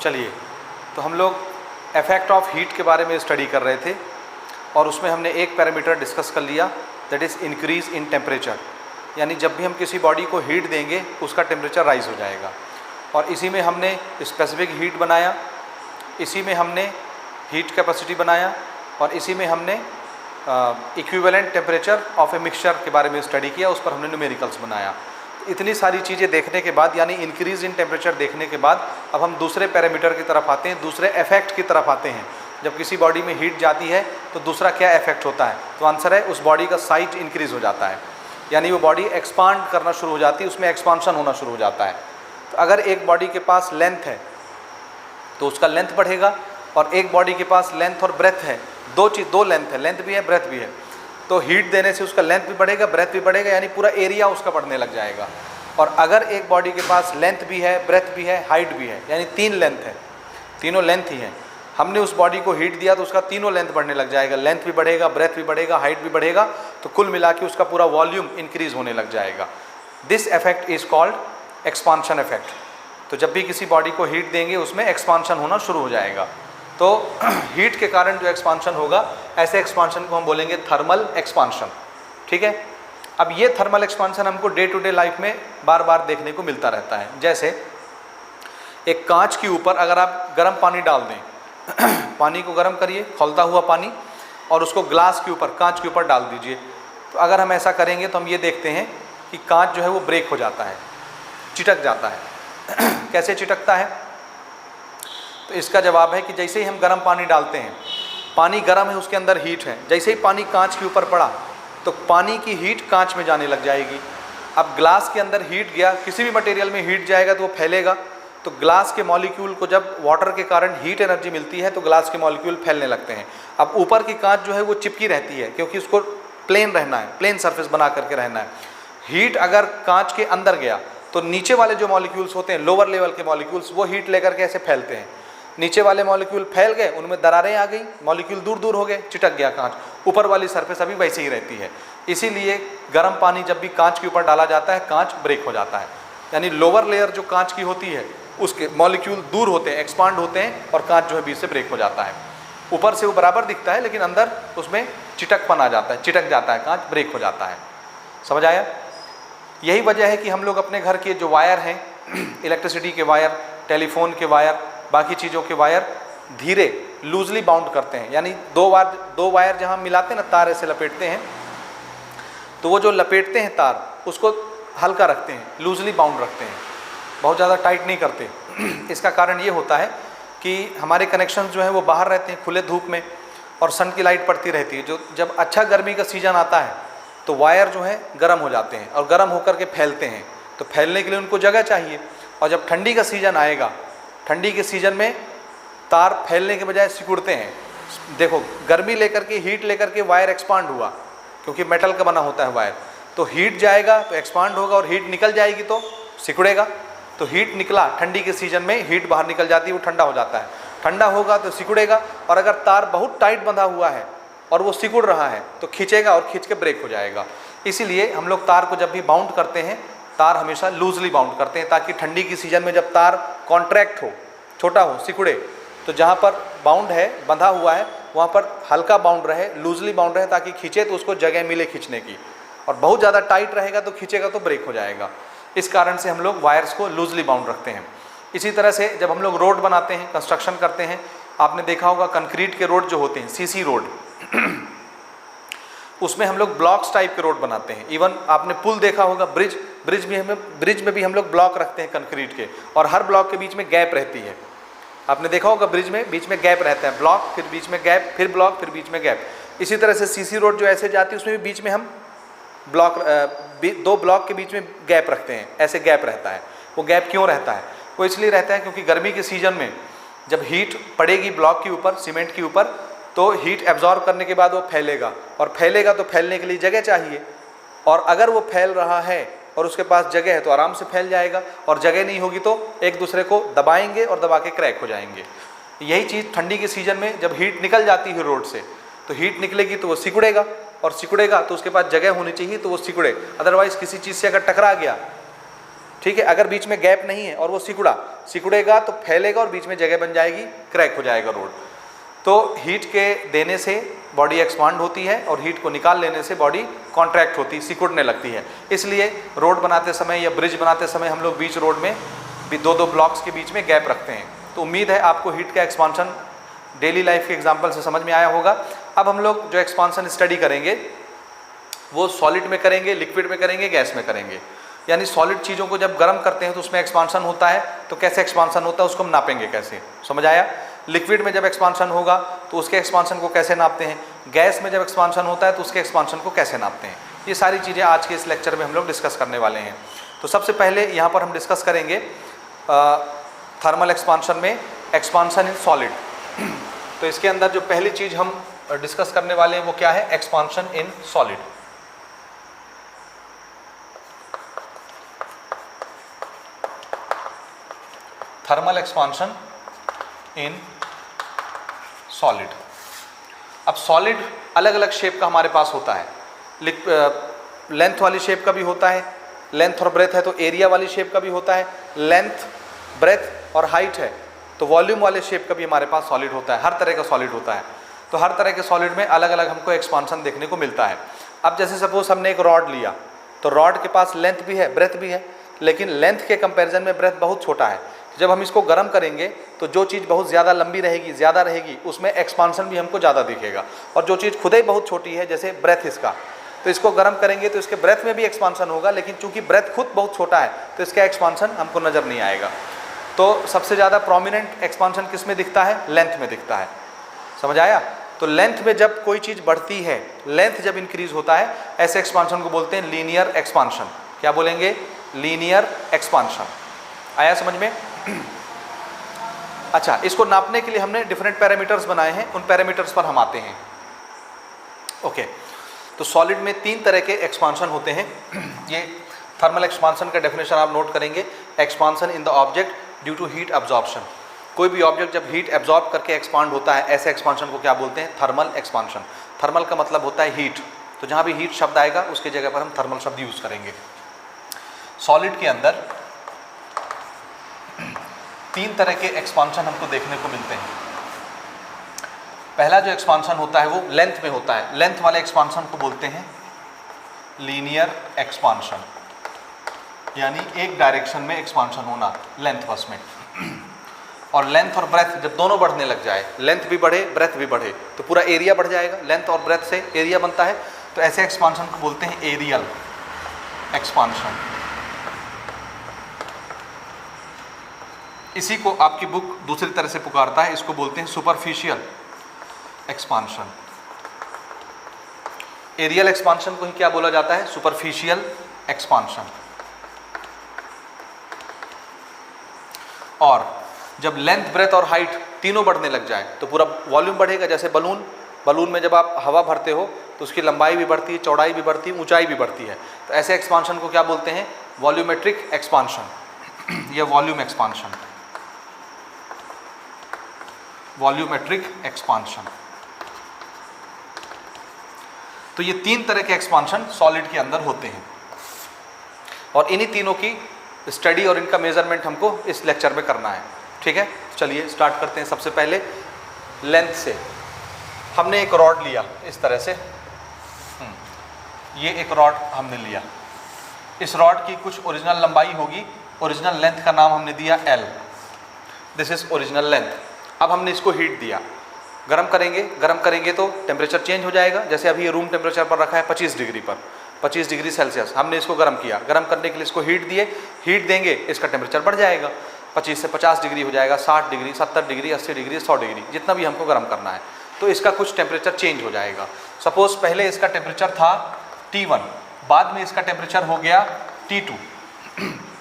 चलिए, तो हम लोग इफेक्ट ऑफ हीट के बारे में स्टडी कर रहे थे और उसमें हमने एक पैरामीटर डिस्कस कर लिया, that is increase in temperature. यानी जब भी हम किसी बॉडी को हीट देंगे उसका टेम्परेचर राइज हो जाएगा। और इसी में हमने स्पेसिफिक हीट बनाया, इसी में हमने हीट कैपेसिटी बनाया और इसी में हमने equivalent temperature of a mixture के बारे में स्टडी किया, उस पर हमने न्यूमेरिकल्स बनाया। इतनी सारी चीज़ें देखने के बाद, यानी इंक्रीज़ इन टेम्परेचर देखने के बाद, अब हम दूसरे पैरामीटर की तरफ आते हैं, दूसरे इफेक्ट की तरफ आते हैं। जब किसी बॉडी में हीट जाती है तो दूसरा क्या इफेक्ट होता है? तो आंसर है उस बॉडी का साइज इंक्रीज़ हो जाता है, यानी वो बॉडी एक्सपांड करना शुरू हो जाती है, उसमें एक्सपांशन होना शुरू हो जाता है। तो अगर एक बॉडी के पास लेंथ है तो उसका लेंथ बढ़ेगा, और एक बॉडी के पास लेंथ और ब्रेथ है, दो लेंथ है, लेंथ भी है ब्रेथ भी है, तो हीट देने से उसका लेंथ भी बढ़ेगा ब्रेथ भी बढ़ेगा, यानी पूरा एरिया उसका बढ़ने लग जाएगा। और अगर एक बॉडी के पास लेंथ भी है ब्रेथ भी है हाइट भी है, यानी 3 लेंथ है, तीनों लेंथ ही हैं, हमने उस बॉडी को हीट दिया तो उसका तीनों लेंथ बढ़ने लग जाएगा, लेंथ भी बढ़ेगा ब्रेथ भी बढ़ेगा हाइट भी बढ़ेगा, तो कुल मिला के उसका पूरा वॉल्यूम इंक्रीज होने लग जाएगा। This effect is called expansion effect. तो जब भी किसी बॉडी को हीट देंगे उसमें एक्सपांशन होना शुरू हो जाएगा। तो हीट के कारण जो एक्सपांशन होगा, ऐसे एक्सपांशन को हम बोलेंगे थर्मल एक्सपांशन। ठीक है, अब ये थर्मल एक्सपांशन हमको डे टू डे लाइफ में बार बार देखने को मिलता रहता है। जैसे एक कांच के ऊपर अगर आप गर्म पानी डाल दें, पानी को गर्म करिए, खौलता हुआ पानी, और उसको ग्लास के ऊपर, कांच के ऊपर डाल दीजिए, तो अगर हम ऐसा करेंगे तो हम ये देखते हैं कि कांच जो है वो ब्रेक हो जाता है, चिटक जाता है। कैसे चिटकता है? तो इसका जवाब है कि जैसे ही हम गर्म पानी डालते हैं, पानी गर्म है, उसके अंदर हीट है, जैसे ही पानी कांच के ऊपर पड़ा तो पानी की हीट कांच में जाने लग जाएगी। अब ग्लास के अंदर हीट गया, किसी भी मटेरियल में हीट जाएगा तो वो फैलेगा, तो ग्लास के मॉलिक्यूल को जब वाटर के कारण हीट एनर्जी मिलती है तो ग्लास के मॉलिक्यूल फैलने लगते हैं। अब ऊपर की कांच जो है वो चिपकी रहती है, क्योंकि उसको प्लेन रहना है, प्लेन सरफेस बना करके रहना है। हीट अगर कांच के अंदर गया तो नीचे वाले जो मॉलिक्यूल्स होते हैं, लोअर लेवल के मॉलिक्यूल्स, वो हीट लेकर के ऐसे फैलते हैं। नीचे वाले मॉलिक्यूल फैल गए, उनमें दरारें आ गई, मॉलिक्यूल दूर दूर हो गए, चिटक गया कांच, ऊपर वाली सरफेस अभी वैसे ही रहती है। इसीलिए गर्म पानी जब भी कांच के ऊपर डाला जाता है, कांच ब्रेक हो जाता है, यानी लोअर लेयर जो कांच की होती है उसके मॉलिक्यूल दूर होते हैं, एक्सपांड होते हैं, और कांच जो है बीच से ब्रेक हो जाता है। ऊपर से वो बराबर दिखता है लेकिन अंदर उसमें चिटकपन आ जाता है, चिटक जाता है, कांच ब्रेक हो जाता है। समझ आया? यही वजह है कि हम लोग अपने घर के जो वायर हैं, इलेक्ट्रिसिटी के वायर, टेलीफोन के वायर, बाकी चीज़ों के वायर धीरे लूजली बाउंड करते हैं, यानी दो वायर जहाँ मिलाते हैं ना, तार ऐसे लपेटते हैं, तो वो जो लपेटते हैं तार उसको हल्का रखते हैं, लूजली बाउंड रखते हैं, बहुत ज़्यादा टाइट नहीं करते। इसका कारण ये होता है कि हमारे कनेक्शन जो हैं वो बाहर रहते हैं खुले धूप में, और सन की लाइट पड़ती रहती है। जो जब अच्छा गर्मी का सीज़न आता है तो वायर जो है गर्म हो जाते हैं और गर्म होकर के फैलते हैं, तो फैलने के लिए उनको जगह चाहिए। और जब ठंडी का सीज़न आएगा, ठंडी के सीज़न में तार फैलने के बजाय सिकुड़ते हैं। देखो, गर्मी लेकर के, हीट लेकर के वायर एक्सपांड हुआ, क्योंकि मेटल का बना होता है वायर, तो हीट जाएगा तो एक्सपांड होगा, और हीट निकल जाएगी तो सिकुड़ेगा। तो हीट निकला, ठंडी के सीजन में हीट बाहर निकल जाती है, वो ठंडा हो जाता है, ठंडा होगा तो सिकुड़ेगा। और अगर तार बहुत टाइट बंधा हुआ है और वो सिकुड़ रहा है तो खींचेगा और खींच के ब्रेक हो जाएगा। इसीलिए हम लोग तार को जब भी बाउंड करते हैं, तार हमेशा लूजली बाउंड करते हैं, ताकि ठंडी की सीजन में जब तार कॉन्ट्रैक्ट हो, छोटा हो, सिकुड़े, तो जहाँ पर बाउंड है, बंधा हुआ है, वहाँ पर हल्का बाउंड रहे, लूजली बाउंड रहे, ताकि खींचे तो उसको जगह मिले खींचने की। और बहुत ज़्यादा टाइट रहेगा तो खींचेगा तो ब्रेक हो जाएगा। इस कारण से हम लोग वायर्स को लूजली बाउंड रखते हैं। इसी तरह से जब हम लोग रोड बनाते हैं, कंस्ट्रक्शन करते हैं, आपने देखा होगा कंक्रीट के रोड जो होते हैं, सीसी रोड, उसमें हम लोग ब्लॉक्स टाइप के रोड बनाते हैं। इवन आपने पुल देखा होगा, ब्रिज में भी हम लोग ब्लॉक रखते हैं कंक्रीट के, और हर ब्लॉक के बीच में गैप रहती है। आपने देखा होगा ब्रिज में बीच में गैप रहता है, ब्लॉक, फिर बीच में गैप, फिर ब्लॉक, फिर बीच में गैप। इसी तरह से सीसी रोड जो ऐसे जाती है उसमें भी बीच में हम ब्लॉक, 2 ब्लॉक के बीच में गैप रखते हैं, ऐसे गैप रहता है। वो गैप क्यों रहता है? वो इसलिए रहता है क्योंकि गर्मी के सीजन में जब हीट पड़ेगी ब्लॉक के ऊपर, सीमेंट के ऊपर, तो हीट एब्जॉर्ब करने के बाद वो फैलेगा, और फैलेगा तो फैलने के लिए जगह चाहिए। और अगर वो फैल रहा है और उसके पास जगह है तो आराम से फैल जाएगा, और जगह नहीं होगी तो एक दूसरे को दबाएंगे और दबा के क्रैक हो जाएंगे। यही चीज़ ठंडी के सीजन में जब हीट निकल जाती है रोड से, तो हीट निकलेगी तो वो सिकुड़ेगा, और सिकुड़ेगा तो उसके पास जगह होनी चाहिए तो वो सिकुड़े। अदरवाइज़ किसी चीज़ से अगर टकरा गया, ठीक है। अगर बीच में गैप नहीं है और वो सिकुड़ेगा तो फैलेगा और बीच में जगह बन जाएगी, क्रैक हो जाएगा रोड। तो हीट के देने से बॉडी एक्सपांड होती है और हीट को निकाल लेने से बॉडी कॉन्ट्रैक्ट होती, सिकुड़ने लगती है। इसलिए रोड बनाते समय या ब्रिज बनाते समय हम लोग बीच रोड में भी 2-2 ब्लॉक्स के बीच में गैप रखते हैं। तो उम्मीद है आपको हीट का एक्सपांशन डेली लाइफ के एग्जाम्पल से समझ में आया होगा। अब हम लोग जो एक्सपांशन स्टडी करेंगे वो सॉलिड में करेंगे, लिक्विड में करेंगे, गैस में करेंगे। यानी सॉलिड चीज़ों को जब गर्म करते हैं तो उसमें एक्सपांशन होता है, तो कैसे एक्सपांशन होता है उसको हम नापेंगे कैसे, समझ आया। लिक्विड में जब एक्सपांशन होगा तो उसके एक्सपांशन को कैसे नापते हैं, गैस में जब एक्सपांशन होता है तो उसके एक्सपांशन को कैसे नापते हैं। ये सारी चीज़ें आज के इस लेक्चर में हम लोग डिस्कस करने वाले हैं। तो सबसे पहले यहाँ पर हम डिस्कस करेंगे थर्मल एक्सपांशन में एक्सपांशन इन सॉलिड। तो इसके अंदर जो पहली चीज़ हम डिस्कस करने वाले हैं वो क्या है, expansion in solid. Thermal expansion in solid. अब सॉलिड अलग अलग शेप का हमारे पास होता है। लेंथ वाली शेप का भी होता है, लेंथ और ब्रेथ है तो एरिया वाली शेप का भी होता है, लेंथ ब्रेथ और हाइट है तो वॉल्यूम वाले शेप का भी हमारे पास सॉलिड होता है। हर तरह का सॉलिड होता है। तो हर तरह के सॉलिड में अलग अलग हमको एक्सपांशन देखने को मिलता है। अब जैसे सपोज हमने एक रॉड लिया तो रॉड के पास लेंथ भी है, ब्रेथ भी है, लेकिन लेंथ के कंपैरिजन में ब्रेथ बहुत छोटा है। जब हम इसको गर्म करेंगे तो जो चीज़ बहुत ज़्यादा लंबी रहेगी, ज़्यादा रहेगी, उसमें एक्सपांशन भी हमको ज़्यादा दिखेगा। और जो चीज़ खुद ही बहुत छोटी है, जैसे ब्रेथ इसका, तो इसको गर्म करेंगे तो इसके ब्रेथ में भी एक्सपांशन होगा, लेकिन चूंकि ब्रेथ खुद बहुत छोटा है तो इसका एक्सपांशन हमको नज़र नहीं आएगा। तो सबसे ज़्यादा प्रोमिनेंट एक्सपांशन किस में दिखता है, लेंथ में दिखता है, समझ आया। तो लेंथ में जब कोई चीज़ बढ़ती है, लेंथ जब इंक्रीज होता है, ऐसे एक्सपांशन को बोलते हैं लीनियर एक्सपांशन। क्या बोलेंगे, लीनियर एक्सपांशन। आया समझ में। अच्छा, इसको नापने के लिए हमने डिफरेंट पैरामीटर्स बनाए हैं, उन पैरामीटर्स पर हम आते हैं। ओके, तो सॉलिड में 3 तरह के एक्सपांशन होते हैं। ये थर्मल एक्सपांशन का डेफिनेशन आप नोट करेंगे, expansion in the object due to heat absorption. कोई भी ऑब्जेक्ट जब हीट एब्जॉर्ब करके एक्सपांड होता है, ऐसे एक्सपांशन को क्या बोलते हैं, थर्मल एक्सपांशन। थर्मल का मतलब होता है हीट, तो जहाँ भी हीट शब्द आएगा उसकी जगह पर हम थर्मल शब्द यूज करेंगे। सॉलिड के अंदर 3 तरह के एक्सपांशन हमको देखने को मिलते हैं। पहला जो एक्सपांशन होता है वो लेंथ में होता है। लेंथ वाले एक्सपांशन को बोलते हैं लीनियर एक्सपांशन, यानी एक डायरेक्शन में एक्सपांशन होना, लेंथ बस में। और लेंथ और ब्रेथ जब दोनों बढ़ने लग जाए, लेंथ भी बढ़े ब्रेथ भी बढ़े, तो पूरा एरिया बढ़ जाएगा। लेंथ और ब्रेथ से एरिया बनता है, तो ऐसे एक्सपांशन को बोलते हैं एरियल एक्सपांशन। इसी को आपकी बुक दूसरी तरह से पुकारता है, इसको बोलते हैं सुपरफिशियल एक्सपांशन। एरियल एक्सपांशन को ही क्या बोला जाता है, सुपरफिशियल एक्सपांशन। और जब लेंथ ब्रेथ और हाइट तीनों बढ़ने लग जाए तो पूरा वॉल्यूम बढ़ेगा। जैसे बलून में जब आप हवा भरते हो तो उसकी लंबाई भी बढ़ती है, चौड़ाई भी बढ़ती है, ऊंचाई भी बढ़ती है। तो ऐसे एक्सपांशन को क्या बोलते हैं, वॉल्यूमेट्रिक एक्सपांशन या वॉल्यूम एक्सपांशन, वॉल्यूमेट्रिक एक्सपांशन। तो ये 3 तरह के एक्सपांशन सॉलिड के अंदर होते हैं और इन्हीं तीनों की स्टडी और इनका मेजरमेंट हमको इस लेक्चर में करना है। ठीक है, चलिए स्टार्ट करते हैं। सबसे पहले लेंथ से। हमने एक रॉड लिया इस तरह से, ये एक रॉड हमने लिया। इस रॉड की कुछ ओरिजिनल लंबाई होगी, ओरिजिनल लेंथ का नाम हमने दिया L। This is original length. अब हमने इसको हीट दिया, गरम करेंगे तो टेम्परेचर चेंज हो जाएगा। जैसे अभी ये रूम टेम्परेचर पर रखा है 25 डिग्री पर, 25 डिग्री सेल्सियस। हमने इसको गर्म किया, गर्म करने के लिए इसको हीट दिए, हीट देंगे इसका टेम्परेचर बढ़ जाएगा, 25 से 50 डिग्री हो जाएगा, 60 डिग्री, 70 डिग्री, 80 डिग्री, 100 डिग्री, जितना भी हमको गर्म करना है। तो इसका कुछ टेम्परेचर चेंज हो जाएगा। सपोज पहले इसका टेम्परेचर था T1, बाद में इसका टेम्परेचर हो गया T2।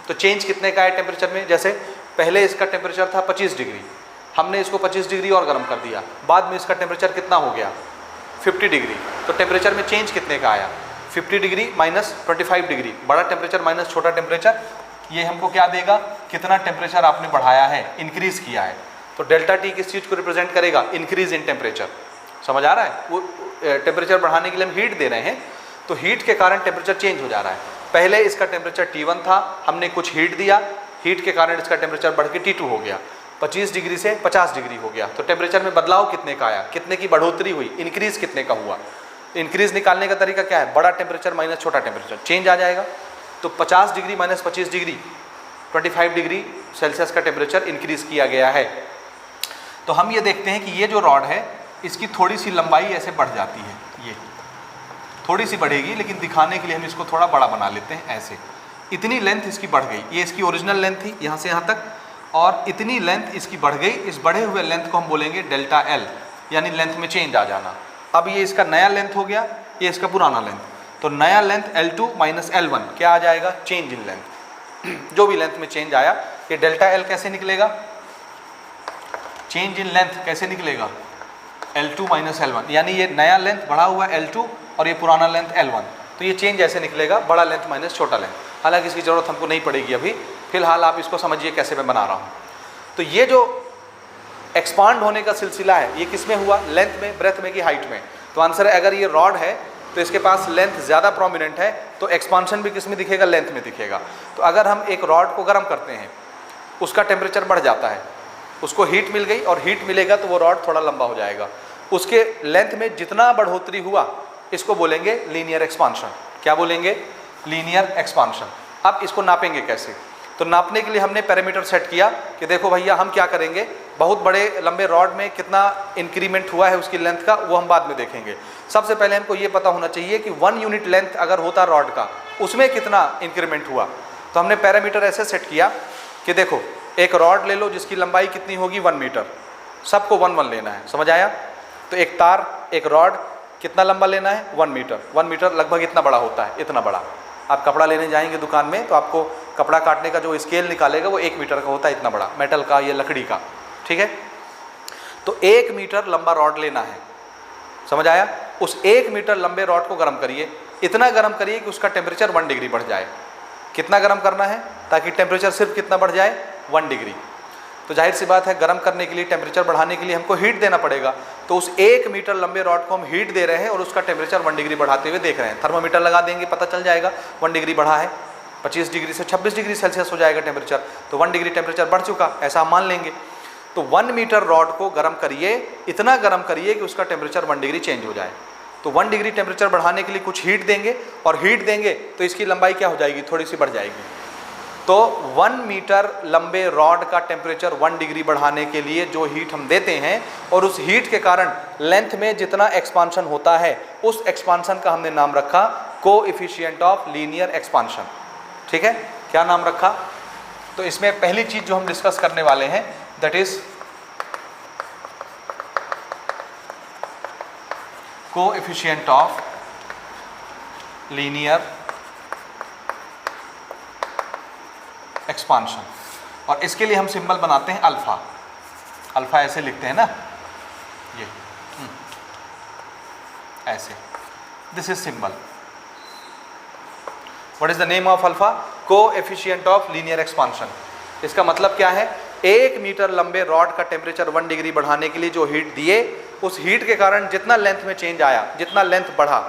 तो चेंज कितने का है टेम्परेचर में, जैसे पहले इसका टेम्परेचर था 25 डिग्री, हमने इसको 25 डिग्री और गर्म कर दिया, बाद में इसका टेम्परेचर कितना हो गया 50 डिग्री। तो टेम्परेचर में चेंज कितने का आया, 50 डिग्री माइनस 25 डिग्री, बड़ा टेम्परेचर माइनस छोटा टेम्परेचर, ये हमको क्या देगा, कितना टेम्परेचर आपने बढ़ाया है, इंक्रीज किया है। तो डेल्टा टी किस चीज़ को रिप्रेजेंट करेगा, इंक्रीज इन टेम्परेचर। समझ आ रहा है, वो टेम्परेचर बढ़ाने के लिए हम हीट दे रहे हैं, तो हीट के कारण टेम्परेचर चेंज हो जा रहा है। पहले इसका टेम्परेचर T1 था, हमने कुछ हीट दिया, हीट के कारण इसका टेम्परेचर बढ़ के T2 हो गया, 25 डिग्री से 50 डिग्री हो गया। तो टेम्परेचर में बदलाव कितने का आया, कितने की बढ़ोतरी हुई, इंक्रीज कितने का हुआ। इंक्रीज निकालने का तरीका क्या है, बड़ा टेम्परेचर माइनस छोटा टेम्परेचर, चेंज आ जाएगा। तो 50 degree minus 25 degree 25 degree Celsius का टेम्परेचर इंक्रीज किया गया है। तो हम ये देखते हैं कि ये जो रॉड है इसकी थोड़ी सी लंबाई ऐसे बढ़ जाती है, ये थोड़ी सी बढ़ेगी, लेकिन दिखाने के लिए हम इसको थोड़ा बड़ा बना लेते हैं ऐसे। इतनी लेंथ इसकी बढ़ गई, ये इसकी ओरिजिनल लेंथ थी यहाँ से यहाँ तक, और इतनी लेंथ इसकी बढ़ गई। इस बढ़े हुए लेंथ को हम बोलेंगे डेल्टा एल, यानी लेंथ में चेंज आ जाना। अब ये इसका नया लेंथ हो गया, ये इसका पुराना लेंथ, तो नया लेंथ L2 माइनस L1 क्या आ जाएगा, चेंज इन लेंथ। जो भी लेंथ में चेंज आया, ये डेल्टा एल कैसे निकलेगा, चेंज इन लेंथ कैसे निकलेगा, L2 माइनस L1, यानी ये नया लेंथ बढ़ा हुआ L2 और ये पुराना लेंथ L1, तो ये चेंज ऐसे निकलेगा, बड़ा लेंथ माइनस छोटा लेंथ। हालांकि इसकी ज़रूरत हमको नहीं पड़ेगी अभी, फिलहाल आप इसको समझिए कैसे मैं बना रहा हूँ। तो ये जो एक्सपांड होने का सिलसिला है ये किस में हुआ, लेंथ में, ब्रेथ में कि हाइट में। तो आंसर है, अगर ये रॉड है तो इसके पास लेंथ ज़्यादा प्रोमिनेंट है, तो एक्सपांशन भी किस में दिखेगा, लेंथ में दिखेगा। तो अगर हम एक रॉड को गर्म करते हैं, उसका टेम्परेचर बढ़ जाता है, उसको हीट मिल गई और हीट मिलेगा तो वो रॉड थोड़ा लंबा हो जाएगा। उसके लेंथ में जितना बढ़ोतरी हुआ इसको बोलेंगे लीनियर एक्सपांशन। क्या बोलेंगे, लीनियर एक्सपांशन। अब इसको नापेंगे कैसे, तो नापने के लिए हमने पैरामीटर सेट किया कि देखो भैया हम क्या करेंगे, बहुत बड़े लंबे रॉड में कितना इंक्रीमेंट हुआ है उसकी लेंथ का, वो हम बाद में देखेंगे। सबसे पहले हमको ये पता होना चाहिए कि 1 यूनिट लेंथ अगर होता रॉड का, उसमें कितना इंक्रीमेंट हुआ। तो हमने पैरामीटर ऐसे सेट किया कि देखो एक रॉड ले लो जिसकी लंबाई कितनी होगी 1 मीटर, सबको 1 लेना है, समझ आया। तो एक तार, एक रॉड कितना लंबा लेना है, 1 मीटर। 1 मीटर लगभग इतना बड़ा होता है, इतना बड़ा। आप कपड़ा लेने जाएंगे दुकान में तो आपको कपड़ा काटने का जो स्केल निकालेगा वो 1 मीटर का होता है, इतना बड़ा, मेटल का या लकड़ी का, ठीक है। तो 1 मीटर लंबा रॉड लेना है, समझ आया। उस 1 मीटर लंबे रॉड को गर्म करिए, इतना गर्म करिए कि उसका टेम्परेचर 1 डिग्री बढ़ जाए। कितना गर्म करना है ताकि टेम्परेचर सिर्फ कितना बढ़ जाए, 1 डिग्री। तो जाहिर सी बात है गर्म करने के लिए, टेम्परेचर बढ़ाने के लिए हमको हीट देना पड़ेगा। तो उस 1 मीटर लंबे रॉड को हम हीट दे रहे हैं और उसका टेम्परेचर 1 डिग्री बढ़ाते हुए देख रहे हैं। थर्मामीटर लगा देंगे, पता चल जाएगा 1 डिग्री बढ़ा है, 25 डिग्री से 26 डिग्री सेल्सियस हो जाएगा टेम्परेचर, तो 1 डिग्री टेम्परेचर बढ़ चुका, ऐसा हम मान लेंगे। तो 1 मीटर रॉड को गर्म करिए, इतना गर्म करिए कि उसका टेम्परेचर 1 डिग्री चेंज हो जाए। तो 1 डिग्री टेम्परेचर बढ़ाने के लिए कुछ हीट देंगे, और हीट देंगे तो इसकी लंबाई क्या हो जाएगी, थोड़ी सी बढ़ जाएगी। तो 1 मीटर लंबे रॉड का टेम्परेचर 1 डिग्री बढ़ाने के लिए जो हीट हम देते हैं, और उस हीट के कारण लेंथ में जितना एक्सपांशन होता है, उस एक्सपांशन का हमने नाम रखा कोएफिशिएंट ऑफ लीनियर एक्सपांशन। ठीक है, क्या नाम रखा। तो इसमें पहली चीज जो हम डिस्कस करने वाले हैं that is coefficient of linear expansion, और इसके लिए हम सिंबल बनाते हैं अल्फा। अल्फा ऐसे लिखते हैं ना, ये ऐसे, this is symbol. What is the name of alpha, coefficient of linear expansion. इसका मतलब क्या है, 1 मीटर लंबे रॉड का टेम्परेचर 1 डिग्री बढ़ाने के लिए जो हीट दिए, उस हीट के कारण जितना लेंथ में चेंज आया, जितना लेंथ बढ़ा,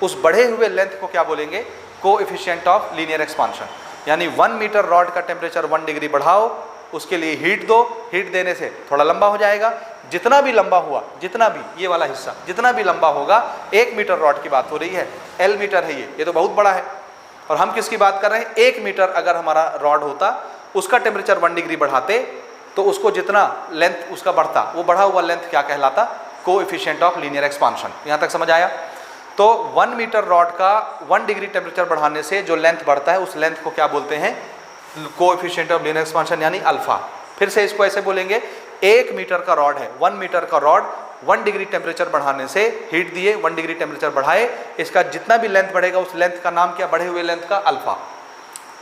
उस बढ़े हुए लेंथ को क्या बोलेंगे, कोएफिशिएंट ऑफ लीनियर एक्सपांशन। यानी 1 मीटर रॉड का टेम्परेचर 1 डिग्री बढ़ाओ, उसके लिए हीट दो, हीट देने से थोड़ा लंबा हो जाएगा। जितना भी लंबा हुआ, जितना भी ये वाला हिस्सा जितना भी लंबा होगा, 1 मीटर रॉड की बात हो रही है, L मीटर है ये तो बहुत बड़ा है। और हम किसकी बात कर रहे हैं, 1 मीटर अगर हमारा रॉड होता, उसका टेम्परेचर 1 डिग्री बढ़ाते, तो उसको जितना लेंथ उसका बढ़ता, वो बढ़ा हुआ लेंथ क्या कहलाता, कोएफिशिएंट ऑफ लीनियर एक्सपांशन। यहाँ तक समझ आया। तो 1 मीटर रॉड का 1 डिग्री टेम्परेचर बढ़ाने से जो लेंथ बढ़ता है, उस लेंथ को क्या बोलते हैं, कोएफिशिएंट ऑफ लीनियर एक्सपांशन यानी अल्फा। फिर से इसको ऐसे बोलेंगे, 1 मीटर का रॉड है, 1 मीटर का रॉड 1 डिग्री टेम्परेचर बढ़ाने से, हीट दिए 1 डिग्री टेम्परेचर बढ़ाए, इसका जितना भी लेंथ बढ़ेगा उस लेंथ का नाम क्या, बढ़े हुए लेंथ का अल्फा।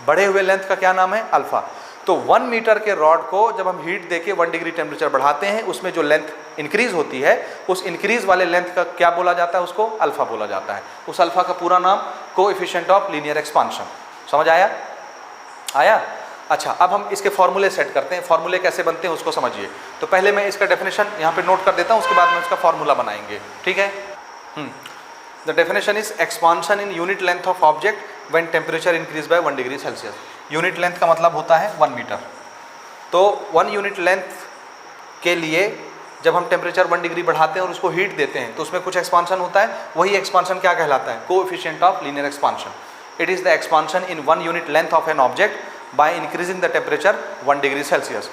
बढ़े हुए लेंथ का क्या नाम है, अल्फा। तो 1 मीटर के रॉड को जब हम हीट देके 1 डिग्री टेम्परेचर बढ़ाते हैं, उसमें जो लेंथ इंक्रीज होती है, उस इंक्रीज वाले लेंथ का क्या बोला जाता है, उसको अल्फा बोला जाता है। उस अल्फा का पूरा नाम कोएफिशिएंट ऑफ लीनियर एक्सपांशन। समझ आया, आया। अच्छा, अब हम इसके फॉर्मूले सेट करते हैं। फॉर्मूले कैसे बनते हैं उसको समझिए। तो पहले मैं इसका डेफिनेशन यहाँ पे नोट कर देता हूँ, उसके बाद में उसका फॉर्मूला बनाएंगे, ठीक है। The definition is expansion in unit length of object when temperature increase by 1 degree Celsius. Unit length का मतलब होता है 1 मीटर। तो 1 यूनिट लेंथ के लिए जब हम टेम्परेचर 1 डिग्री बढ़ाते हैं और उसको हीट देते हैं तो उसमें कुछ एक्सपांशन होता है, वही एक्सपांशन क्या कहलाता है? Coefficient of linear expansion. It is the expansion in 1 unit length of an object by increasing the temperature 1 degree Celsius.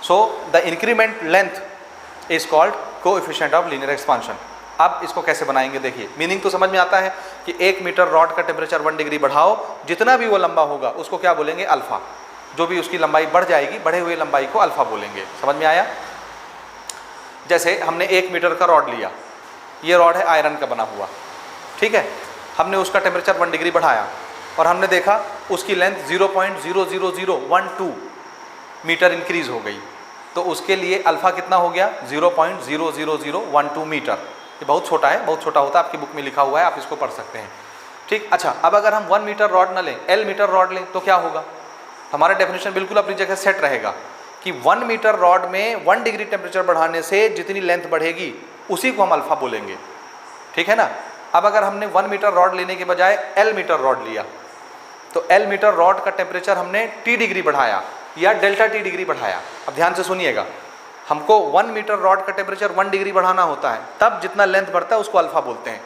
So the increment length is called coefficient of linear expansion. अब इसको कैसे बनाएंगे देखिए, meaning तो समझ में आता है कि 1 मीटर रॉड का टेम्परेचर 1 डिग्री बढ़ाओ, जितना भी वो लंबा होगा उसको क्या बोलेंगे? अल्फा। जो भी उसकी लंबाई बढ़ जाएगी, बढ़े हुए लंबाई को अल्फा बोलेंगे। समझ में आया? जैसे हमने 1 मीटर का रॉड लिया, ये रॉड है आयरन का बना हुआ, ठीक है। हमने उसका टेम्परेचर 1 डिग्री बढ़ाया और हमने देखा उसकी लेंथ 0.00012 मीटर इंक्रीज हो गई, तो उसके लिए अल्फा कितना हो गया? 0.00012 मीटर। ये बहुत छोटा है, बहुत छोटा होता है, आपकी बुक में लिखा हुआ है, आप इसको पढ़ सकते हैं, ठीक। अच्छा, अब अगर हम 1 मीटर रॉड न लें, L मीटर रॉड लें तो क्या होगा? हमारा डेफिनेशन बिल्कुल अपनी जगह सेट रहेगा कि 1 मीटर रॉड में 1 डिग्री टेम्परेचर बढ़ाने से जितनी लेंथ बढ़ेगी उसी को हम अल्फा बोलेंगे, ठीक है ना। अब अगर हमने 1 मीटर रॉड लेने के बजाय L मीटर रॉड लिया, तो L मीटर रॉड का टेम्परेचर हमने T डिग्री बढ़ाया या डेल्टा T डिग्री बढ़ाया। अब ध्यान से सुनिएगा, हमको 1 मीटर रॉड का टेम्परेचर 1 डिग्री बढ़ाना होता है, तब जितना लेंथ बढ़ता है उसको अल्फा बोलते हैं,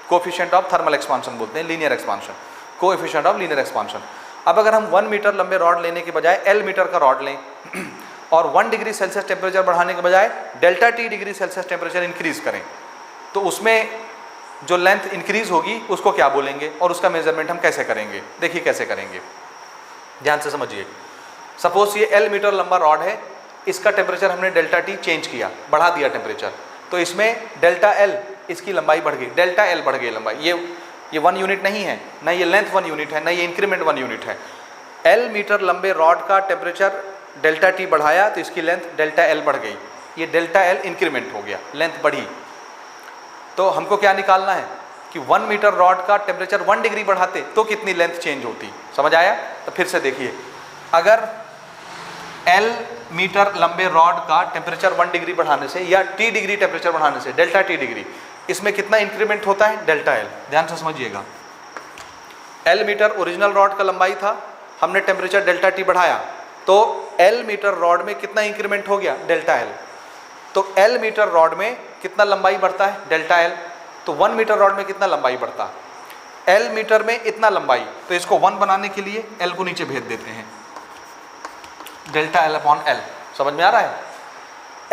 कोएफिशिएंट ऑफ थर्मल एक्सपांशन बोलते हैं, linear expansion, coefficient of linear expansion. अब अगर हम 1 मीटर लंबे रॉड लेने के बजाय L मीटर का रॉड लें और 1 डिग्री सेल्सियस टेम्परेचर बढ़ाने के बजाय delta T degree Celsius temperature increase करें, तो उसमें जो लेंथ इंक्रीज होगी उसको क्या बोलेंगे और उसका मेजरमेंट हम कैसे करेंगे? देखिए कैसे करेंगे, ध्यान से समझिए। सपोज ये L मीटर लंबा रॉड है, इसका टेम्परेचर हमने डेल्टा T चेंज किया, बढ़ा दिया टेम्परेचर, तो इसमें डेल्टा L इसकी लंबाई बढ़ गई, डेल्टा L बढ़ गई लंबाई। ये 1 यूनिट नहीं है, ना ये लेंथ 1 यूनिट है, ना ये इंक्रीमेंट 1 यूनिट है। L मीटर लंबे रॉड का टेम्परेचर डेल्टा T बढ़ाया तो इसकी लेंथ डेल्टा L बढ़ गई, ये डेल्टा L इंक्रीमेंट हो गया, लेंथ बढ़ी। तो हमको क्या निकालना है कि 1 मीटर रॉड का टेम्परेचर 1 डिग्री बढ़ाते तो कितनी लेंथ चेंज होती। समझ आया? तो फिर से देखिए, अगर L मीटर लंबे रॉड का टेम्परेचर 1 डिग्री बढ़ाने से या T डिग्री टेम्परेचर बढ़ाने से, डेल्टा T डिग्री, इसमें कितना इंक्रीमेंट होता है? Delta L। ध्यान से समझिएगा, L मीटर ओरिजिनल रॉड का लंबाई था, हमने टेम्परेचर डेल्टा T बढ़ाया तो L मीटर रॉड में कितना इंक्रीमेंट हो गया? Delta L। तो L मीटर रॉड में कितना लंबाई बढ़ता है? Delta L। तो 1 मीटर रॉड में कितना लंबाई बढ़ता है? L मीटर में इतना लंबाई, तो इसको 1 बनाने के लिए L को नीचे भेज देते हैं, डेल्टा L अपॉन L। समझ में आ रहा है?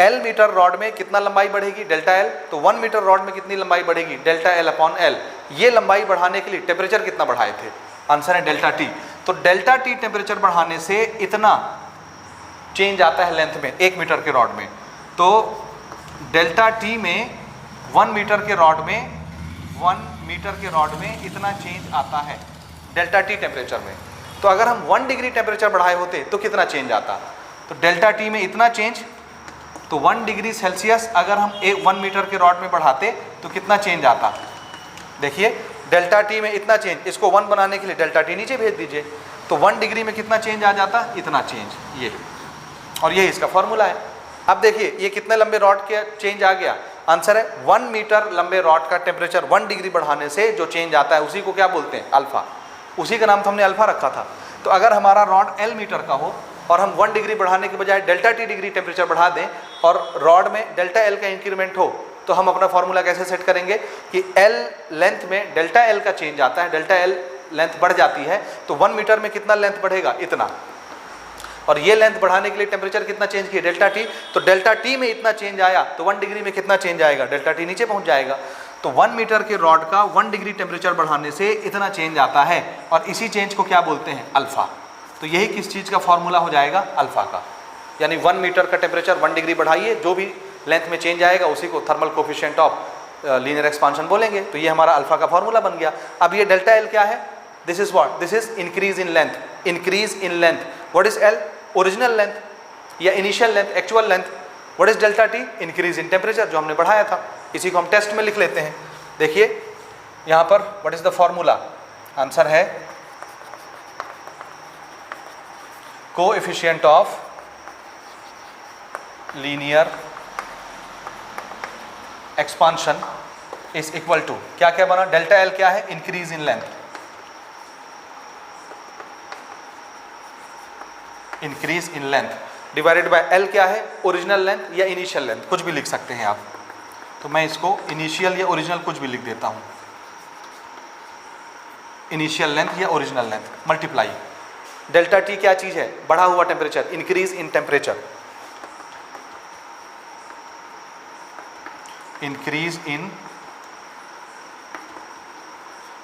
L मीटर रॉड में कितना लंबाई बढ़ेगी? Delta L। तो 1 मीटर रॉड में कितनी लंबाई बढ़ेगी? Delta L upon L। ये लंबाई बढ़ाने के लिए टेम्परेचर कितना बढ़ाए थे? आंसर है डेल्टा T। तो डेल्टा T टेम्परेचर बढ़ाने से इतना चेंज आता है लेंथ में 1 मीटर के रॉड में। तो डेल्टा T में 1 मीटर के रॉड में इतना चेंज आता है डेल्टा T टेम्परेचर में। तो अगर हम 1 डिग्री टेम्परेचर बढ़ाए होते तो कितना चेंज आता? तो डेल्टा T में इतना चेंज, तो 1 डिग्री सेल्सियस अगर हम 1 मीटर के रॉड में बढ़ाते तो कितना चेंज आता? देखिए, डेल्टा T में इतना चेंज, इसको 1 बनाने के लिए डेल्टा T नीचे भेज दीजिए, तो 1 डिग्री में कितना चेंज आ जाता? इतना चेंज, ये। और ये इसका फॉर्मूला है। अब देखिए ये कितने लंबे रॉड के चेंज आ गया? आंसर है 1 मीटर लंबे रॉड का टेम्परेचर 1 डिग्री बढ़ाने से जो चेंज आता है उसी को क्या बोलते हैं? अल्फा। उसी का नाम तो हमने अल्फा रखा था। तो अगर हमारा रॉड L मीटर का हो और हम 1 डिग्री बढ़ाने के बजाय डेल्टा T डिग्री टेम्परेचर बढ़ा दें और रॉड में डेल्टा L का इंक्रीमेंट हो, तो हम अपना फॉर्मूला कैसे सेट करेंगे कि L लेंथ में डेल्टा L का चेंज आता है, डेल्टा L लेंथ बढ़ जाती है, तो 1 मीटर में कितना लेंथ बढ़ेगा? इतना। और ये लेंथ बढ़ाने के लिए टेम्परेचर कितना चेंज किया? Delta T। तो डेल्टा T में इतना चेंज आया तो 1 डिग्री में कितना चेंज आएगा? डेल्टा T नीचे पहुंच जाएगा। तो 1 मीटर के रॉड का 1 डिग्री टेम्परेचर बढ़ाने से इतना चेंज आता है और इसी चेंज को क्या बोलते हैं? अल्फा। तो यही किस चीज़ का फॉर्मूला हो जाएगा? अल्फा का। यानी 1 मीटर का टेम्परेचर 1 डिग्री बढ़ाइए, जो भी लेंथ में चेंज आएगा उसी को thermal coefficient of linear expansion बोलेंगे। तो ये हमारा अल्फा का फॉर्मूला बन गया। अब ये डेल्टा L क्या है? This is what? This is increase in length. Increase in length. What is L? Original length या initial length, actual length. What is delta T? Increase in temperature, जो हमने बढ़ाया था। इसी को हम टेस्ट में लिख लेते हैं। देखिए यहाँ पर what is the formula? Answer है coefficient of linear expansion is equal to क्या क्या बना? डेल्टा L क्या है? Increase in length. Increase in length divided by L क्या है, ओरिजिनल लेंथ या इनिशियल लेंथ, कुछ भी लिख सकते हैं आप। तो मैं इसको इनिशियल या ओरिजिनल कुछ भी लिख देता हूँ, इनिशियल लेंथ या original length multiply delta T क्या चीज़ है, बढ़ा हुआ temperature, increase in temperature, increase in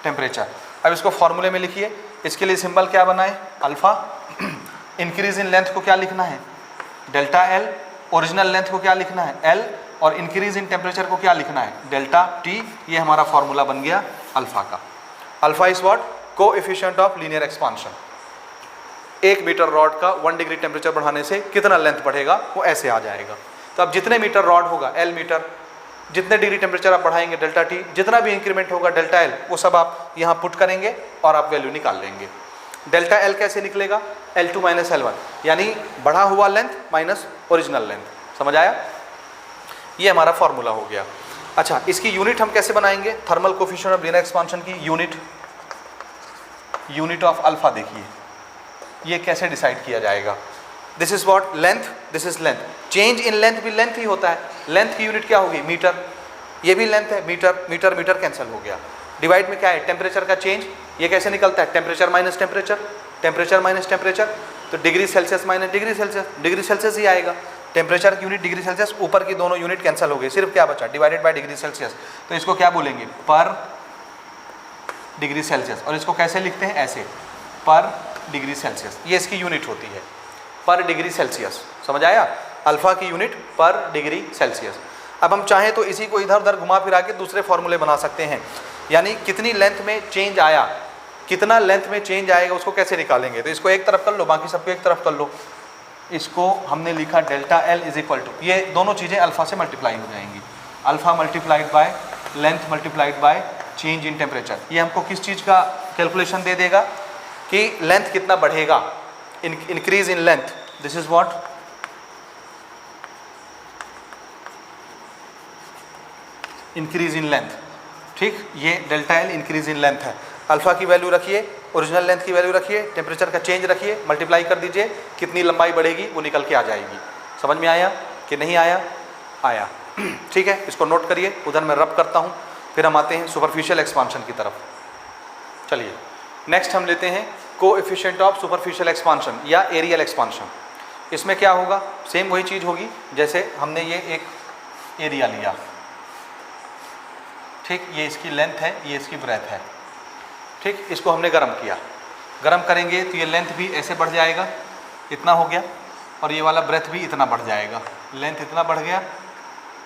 temperature. अब इसको फॉर्मूले में लिखिए, इसके लिए सिंबल क्या बनाए, अल्फा। इंक्रीज इन लेंथ को क्या लिखना है, डेल्टा एल, ओरिजिनल लेंथ को क्या लिखना है, एल, और इंक्रीज इन टेम्परेचर को क्या लिखना है, डेल्टा टी। ये हमारा फॉर्मूला बन गया अल्फा का। Alpha is what, coefficient of linear expansion. 1 metre rod का 1 डिग्री टेम्परेचर बढ़ाने से कितना लेंथ बढ़ेगा, वो ऐसे आ जाएगा। तो अब जितने मीटर रॉड होगा एल मीटर, जितने डिग्री टेम्परेचर आप बढ़ाएंगे डेल्टा टी, जितना भी इंक्रीमेंट होगा डेल्टा एल, वो सब आप यहाँ पुट करेंगे और आप वैल्यू निकाल लेंगे। डेल्टा एल कैसे निकलेगा, L2 माइनस L1, यानी बढ़ा हुआ लेंथ माइनस ओरिजिनल लेंथ। समझ आया, ये हमारा फॉर्मूला हो गया। अच्छा, इसकी यूनिट हम कैसे बनाएंगे, thermal coefficient of linear expansion की यूनिट ऑफ अल्फा देखिए, ये कैसे डिसाइड किया जाएगा। This is what, length, this is length. Change in length भी लेंथ ही होता है। लेंथ की यूनिट क्या होगी, मीटर, ये भी लेंथ है, मीटर, मीटर मीटर कैंसिल हो गया। डिवाइड में क्या है, टेम्परेचर का चेंज, ये कैसे निकलता है, temperature minus temperature, temperature minus temperature, तो degree Celsius minus degree Celsius, degree Celsius ही आएगा। टेम्परेचर की यूनिट डिग्री सेल्सियस, ऊपर की दोनों यूनिट कैंसिल हो गई, सिर्फ क्या बचा, डिवाइडेड बाय डिग्री सेल्सियस। तो इसको क्या बोलेंगे, पर डिग्री सेल्सियस, और इसको कैसे लिखते हैं, ऐसे, पर डिग्री सेल्सियस, ये इसकी यूनिट होती है, पर डिग्री सेल्सियस। समझ आया, अल्फा की यूनिट पर डिग्री सेल्सियस। अब हम चाहें तो इसी को इधर उधर घुमा फिरा के दूसरे फॉर्मूले बना सकते हैं, यानी कितनी लेंथ में चेंज आया, कितना लेंथ में चेंज आएगा, उसको कैसे निकालेंगे। तो इसको एक तरफ कर लो, बाकी सबको एक तरफ कर लो। इसको हमने लिखा delta L is equal to, ये दोनों चीज़ें अल्फा से मल्टीप्लाई हो जाएंगी, alpha multiplied by length multiplied by change in temperature. ये हमको किस चीज़ का कैलकुलेशन दे देगा कि लेंथ कितना बढ़ेगा, increase in length, this is what, increase in length. ठीक, ये delta L increase in length है। अल्फा की वैल्यू रखिए, ओरिजिनल लेंथ की वैल्यू रखिए, टेम्परेचर का चेंज रखिए, मल्टीप्लाई कर दीजिए, कितनी लंबाई बढ़ेगी वो निकल के आ जाएगी। समझ में आया कि नहीं आया, आया। ठीक है, इसको नोट करिए, उधर मैं रब करता हूँ, फिर हम आते हैं सुपरफिशियल एक्सपांशन की तरफ। चलिए नेक्स्ट हम लेते हैं कोएफिशिएंट ऑफ सुपरफिशियल एक्सपांशन या एरियल एक्सपांशन। इसमें क्या होगा, सेम वही चीज़ होगी जैसे हमने ये एक एरिया लिया, ठीक, ये इसकी लेंथ है, ये इसकी ब्रेथ है, ठीक, इसको हमने गर्म किया, गर्म करेंगे तो ये लेंथ भी ऐसे बढ़ जाएगा, इतना हो गया, और ये वाला ब्रेथ भी इतना बढ़ जाएगा, लेंथ इतना बढ़ गया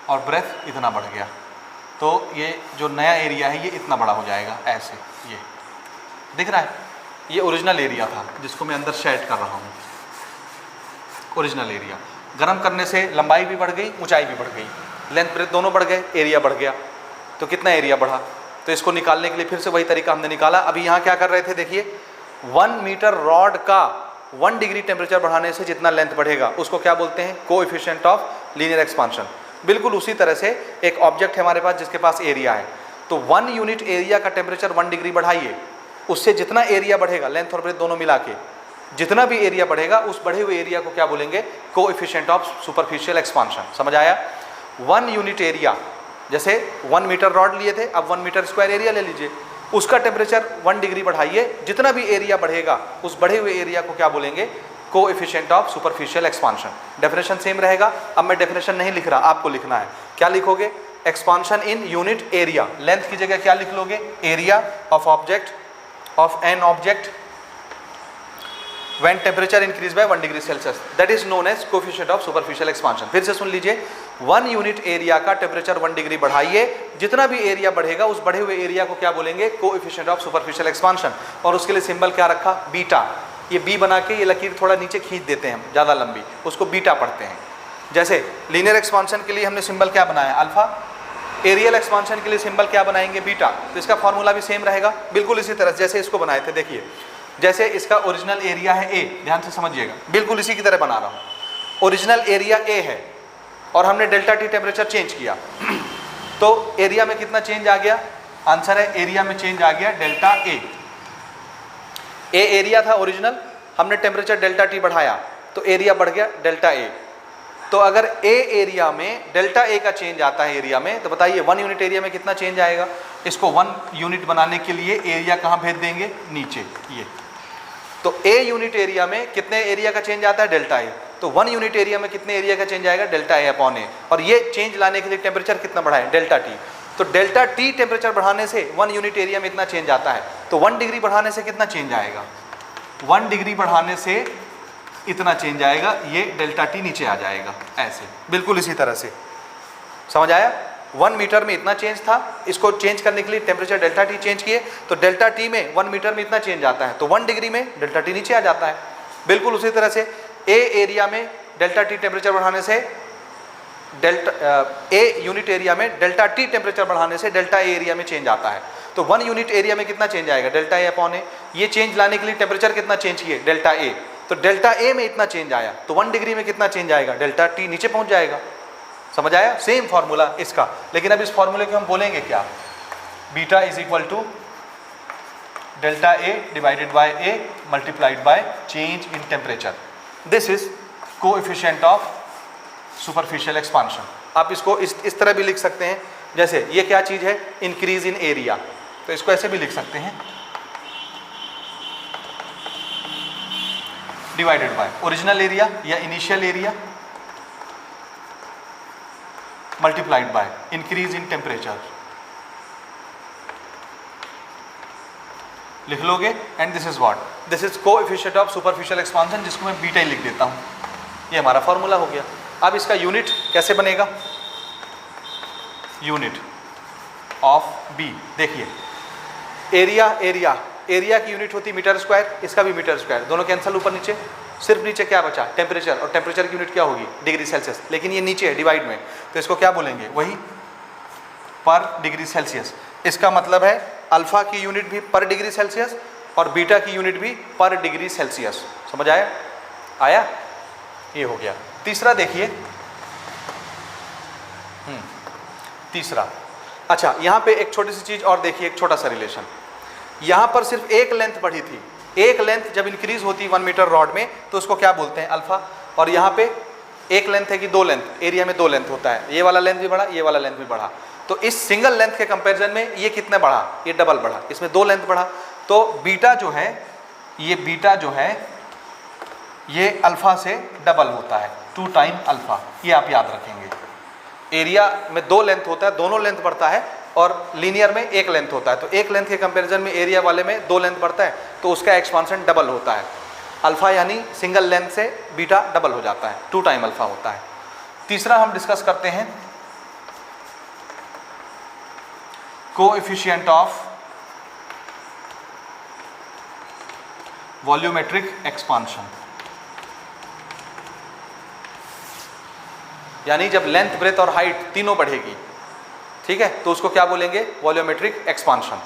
और ब्रेथ इतना बढ़ गया। तो ये जो नया एरिया है ये इतना बड़ा हो जाएगा, ऐसे, ये दिख रहा है, ये ओरिजिनल एरिया था जिसको मैं अंदर शेड कर रहा हूँ, ओरिजिनल एरिया। गर्म करने से लंबाई भी बढ़ गई, ऊंचाई भी बढ़ गई, लेंथ ब्रेथ दोनों बढ़ गए, एरिया बढ़ गया। तो कितना एरिया बढ़ा, तो इसको निकालने के लिए फिर से वही तरीका हमने निकाला। अभी यहाँ क्या कर रहे थे, देखिए 1 मीटर रॉड का 1 डिग्री टेम्परेचर बढ़ाने से जितना लेंथ बढ़ेगा उसको क्या बोलते हैं, कोएफिशिएंट ऑफ लीनियर एक्सपांशन। बिल्कुल उसी तरह से एक ऑब्जेक्ट है हमारे पास जिसके पास एरिया है, तो 1 यूनिट एरिया का टेम्परेचर 1 डिग्री बढ़ाइए, उससे जितना एरिया बढ़ेगा, लेंथ और ब्रेथ दोनों मिला के जितना भी एरिया बढ़ेगा, उस बढ़े हुए एरिया को क्या बोलेंगे, कोएफिशिएंट ऑफ सुपरफिशियल एक्सपांशन। समझ आया, 1 यूनिट एरिया, जैसे 1 मीटर रॉड लिए थे, अब 1 मीटर स्क्वायर एरिया ले लीजिए, उसका टेम्परेचर 1 डिग्री बढ़ाइए, जितना भी एरिया बढ़ेगा उस बढ़े हुए एरिया को क्या बोलेंगे, coefficient of superficial expansion. Definition same रहेगा। अब मैं डेफिनेशन नहीं लिख रहा, आपको लिखना है। क्या लिखोगे, expansion in unit area, length की जगह क्या लिख लोगे, area of object, of an object when temperature increase by 1 degree Celsius, that is known as coefficient of superficial expansion। फिर से सुन लीजिए, 1 यूनिट एरिया का टेम्परेचर 1 डिग्री बढ़ाइए, जितना भी एरिया बढ़ेगा उस बढ़े हुए एरिया को क्या बोलेंगे, कोएफिशिएंट ऑफ सुपरफिशियल एक्सपांशन। और उसके लिए सिंबल क्या रखा, बीटा। ये बी बना के ये लकीर थोड़ा नीचे खींच देते हैं, ज़्यादा लंबी, उसको बीटा पढ़ते हैं। जैसे लीनियर एक्सपांशन के लिए हमने सिंबल क्या बनाया, अल्फा, एरियल एक्सपांशन के लिए सिंबल क्या बनाएंगे, बीटा। तो इसका फॉर्मूला भी सेम रहेगा, बिल्कुल इसी तरह जैसे इसको बनाए थे। देखिए जैसे इसका ओरिजिनल एरिया है ए, ध्यान से समझिएगा, बिल्कुल इसी की तरह बना रहा हूँ। ओरिजिनल एरिया ए है और हमने डेल्टा टी टेम्परेचर चेंज किया तो एरिया में कितना चेंज आ गया, आंसर है एरिया में चेंज आ गया डेल्टा ए। ए एरिया था ओरिजिनल, हमने टेम्परेचर डेल्टा टी बढ़ाया, तो एरिया बढ़ गया डेल्टा ए। तो अगर ए एरिया में डेल्टा ए का चेंज आता है एरिया में, तो बताइए 1 यूनिट एरिया में कितना चेंज आएगा। इसको 1 यूनिट बनाने के लिए एरिया कहाँ भेज देंगे, नीचे ये। तो ए यूनिट एरिया में कितने एरिया का चेंज आता है, डेल्टा ए। तो 1 यूनिट एरिया में कितने एरिया का चेंज आएगा, डेल्टा ए अपॉन ए। और ये चेंज लाने के लिए टेम्परेचर कितना बढ़ा है, डेल्टा टी। तो डेल्टा टी टेम्परेचर बढ़ाने से 1 यूनिट एरिया में इतना चेंज आता है। तो 1 डिग्री बढ़ाने से कितना चेंज आएगा, 1 डिग्री बढ़ाने से इतना चेंज आएगा, ये डेल्टा टी नीचे आ जाएगा ऐसे, बिल्कुल इसी तरह से। समझ आया, 1 मीटर में इतना चेंज था, इसको चेंज करने के लिए टेम्परेचर डेल्टा टी चेंज किए, तो डेल्टा टी में 1 मीटर में इतना चेंज आता है, तो 1 डिग्री में डेल्टा टी नीचे आ जाता है। बिल्कुल उसी तरह से ए एरिया में डेल्टा टी टेम्परेचर बढ़ाने से ए यूनिट एरिया में डेल्टा टी टेम्परेचर बढ़ाने से डेल्टा ए एरिया में चेंज आता है। तो 1 यूनिट एरिया में कितना चेंज आएगा, डेल्टा ए अपॉन ए। ये चेंज लाने के लिए टेम्परेचर कितना चेंज किए, डेल्टा ए। तो डेल्टा ए में इतना चेंज आया, तो 1 डिग्री में कितना चेंज आएगा, डेल्टा टी नीचे पहुंच जाएगा। समझ आया, सेम फॉर्मूला इसका। लेकिन अब इस फॉर्मूले को हम बोलेंगे क्या, beta is equal to delta A divided by A multiplied by change in temperature. This is coefficient of superficial expansion. आप इसको इस तरह भी लिख सकते हैं, जैसे ये क्या चीज है, इंक्रीज इन एरिया, तो इसको ऐसे भी लिख सकते हैं, डिवाइडेड बाय ओरिजिनल एरिया या initial area multiplied by increase in temperature. लिख लोगे, and this is what, this is coefficient of superficial expansion, जिसको मैं बीटा ही लिख देता हूं। ये हमारा फॉर्मूला हो गया। अब इसका यूनिट कैसे बनेगा, यूनिट ऑफ बी, देखिए एरिया की यूनिट होती मीटर स्क्वायर, इसका भी मीटर स्क्वायर, दोनों कैंसिल ऊपर नीचे, सिर्फ नीचे क्या बचा, टेम्परेचर, और टेम्परेचर की यूनिट क्या होगी, डिग्री सेल्सियस। लेकिन ये नीचे है डिवाइड में, तो इसको क्या बोलेंगे, वही पर डिग्री सेल्सियस। इसका मतलब है अल्फा की यूनिट भी पर डिग्री सेल्सियस और बीटा की यूनिट भी पर डिग्री सेल्सियस। समझ आया, ये हो गया। तीसरा देखिए, तीसरा, अच्छा यहाँ पे एक छोटी सी चीज और देखिए, एक छोटा सा रिलेशन। यहाँ पर सिर्फ एक लेंथ बढ़ी थी, एक लेंथ जब इंक्रीज होती 1 मीटर रॉड में तो उसको क्या बोलते हैं, अल्फा। और यहाँ पे एक लेंथ है कि 2 लेंथ, एरिया में 2 लेंथ होता है, ये वाला लेंथ भी बढ़ा, ये वाला लेंथ भी बढ़ा। तो इस सिंगल लेंथ के कंपैरिजन में ये कितना बढ़ा, ये डबल बढ़ा, इसमें 2 लेंथ बढ़ा। तो बीटा जो है, ये बीटा जो है ये अल्फा से डबल होता है, 2 टाइम अल्फा। ये आप याद रखेंगे। एरिया में 2 लेंथ होता है, दोनों लेंथ बढ़ता है, और लीनियर में 1 लेंथ होता है। तो 1 लेंथ के कंपैरिजन में एरिया वाले में 2 लेंथ बढ़ता है, तो उसका एक्सपांशन डबल होता है। अल्फा यानी सिंगल लेंथ से बीटा डबल हो जाता है, 2 टाइम अल्फा होता है। तीसरा हम डिस्कस करते हैं कोएफिशिएंट ऑफ वॉल्यूमेट्रिक एक्सपांशन, यानी जब लेंथ, ब्रेथ और हाइट तीनों बढ़ेगी, ठीक है, तो उसको क्या बोलेंगे, वॉल्यूमेट्रिक एक्सपांशन।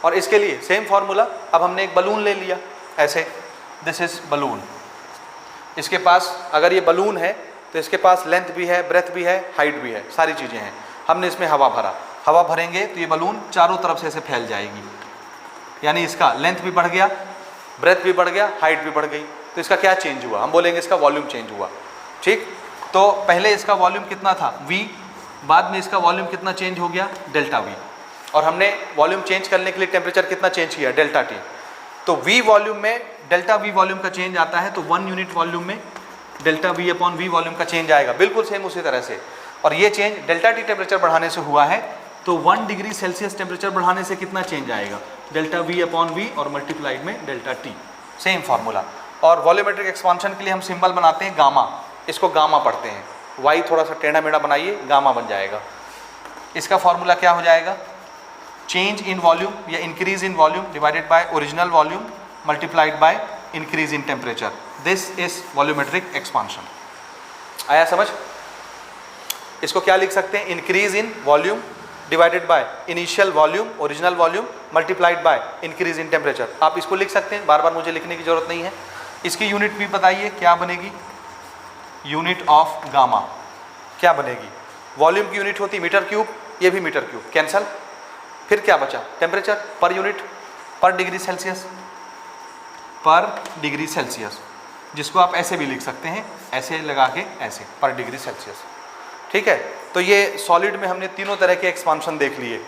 और इसके लिए सेम फॉर्मूला, अब हमने एक बलून ले लिया ऐसे, दिस इज बलून। इसके पास अगर ये बलून है तो इसके पास लेंथ भी है, ब्रेथ भी है, हाइट भी है, सारी चीज़ें हैं। हमने इसमें हवा भरा, हवा भरेंगे तो ये बलून चारों तरफ से ऐसे फैल जाएगी, यानी इसका लेंथ भी बढ़ गया, ब्रेथ भी बढ़ गया, हाइट भी बढ़ गई। तो इसका क्या चेंज हुआ, हम बोलेंगे इसका वॉल्यूम चेंज हुआ। ठीक, तो पहले इसका वॉल्यूम कितना था, V, बाद में इसका वॉल्यूम कितना चेंज हो गया, डेल्टा V। और हमने वॉल्यूम चेंज करने के लिए टेम्परेचर कितना चेंज किया, डेल्टा T। तो V वॉल्यूम में डेल्टा V वॉल्यूम का चेंज आता है, तो 1 यूनिट वॉल्यूम में delta V upon V volume का चेंज आएगा, बिल्कुल सेम उसी तरह से। और ये चेंज डेल्टा T टेम्परेचर बढ़ाने से हुआ है, तो 1 डिग्री सेल्सियस टेम्परेचर बढ़ाने से कितना चेंज आएगा, डेल्टा V अपॉन V और मल्टीप्लाइड में डेल्टा T, सेम फार्मूला। और वॉल्यूमेट्रिक एक्सपांशन के लिए हम सिंबल बनाते हैं गामा, इसको गामा पढ़ते हैं, वाई थोड़ा सा टेढ़ा मेढ़ा बनाइए, गामा बन जाएगा। इसका फॉर्मूला क्या हो जाएगा, चेंज इन वॉल्यूम या increase in volume divided by original volume multiplied by increase in temperature. This is volumetric expansion. आया समझ? इसको क्या लिख सकते हैं, increase in volume divided by initial volume original volume multiplied by increase in temperature. आप इसको लिख सकते हैं, बार बार मुझे लिखने की जरूरत नहीं है। इसकी यूनिट भी बताइए क्या बनेगी, यूनिट ऑफ गामा क्या बनेगी, वॉल्यूम की यूनिट होती मीटर क्यूब, ये भी मीटर क्यूब, कैंसल। फिर क्या बचा, टेम्परेचर पर यूनिट, पर डिग्री सेल्सियस, पर डिग्री सेल्सियस। जिसको आप ऐसे भी लिख सकते हैं, ऐसे लगा के ऐसे पर डिग्री सेल्सियस। ठीक है, तो ये सॉलिड में हमने तीनों तरह के एक्सपांशन देख लिए।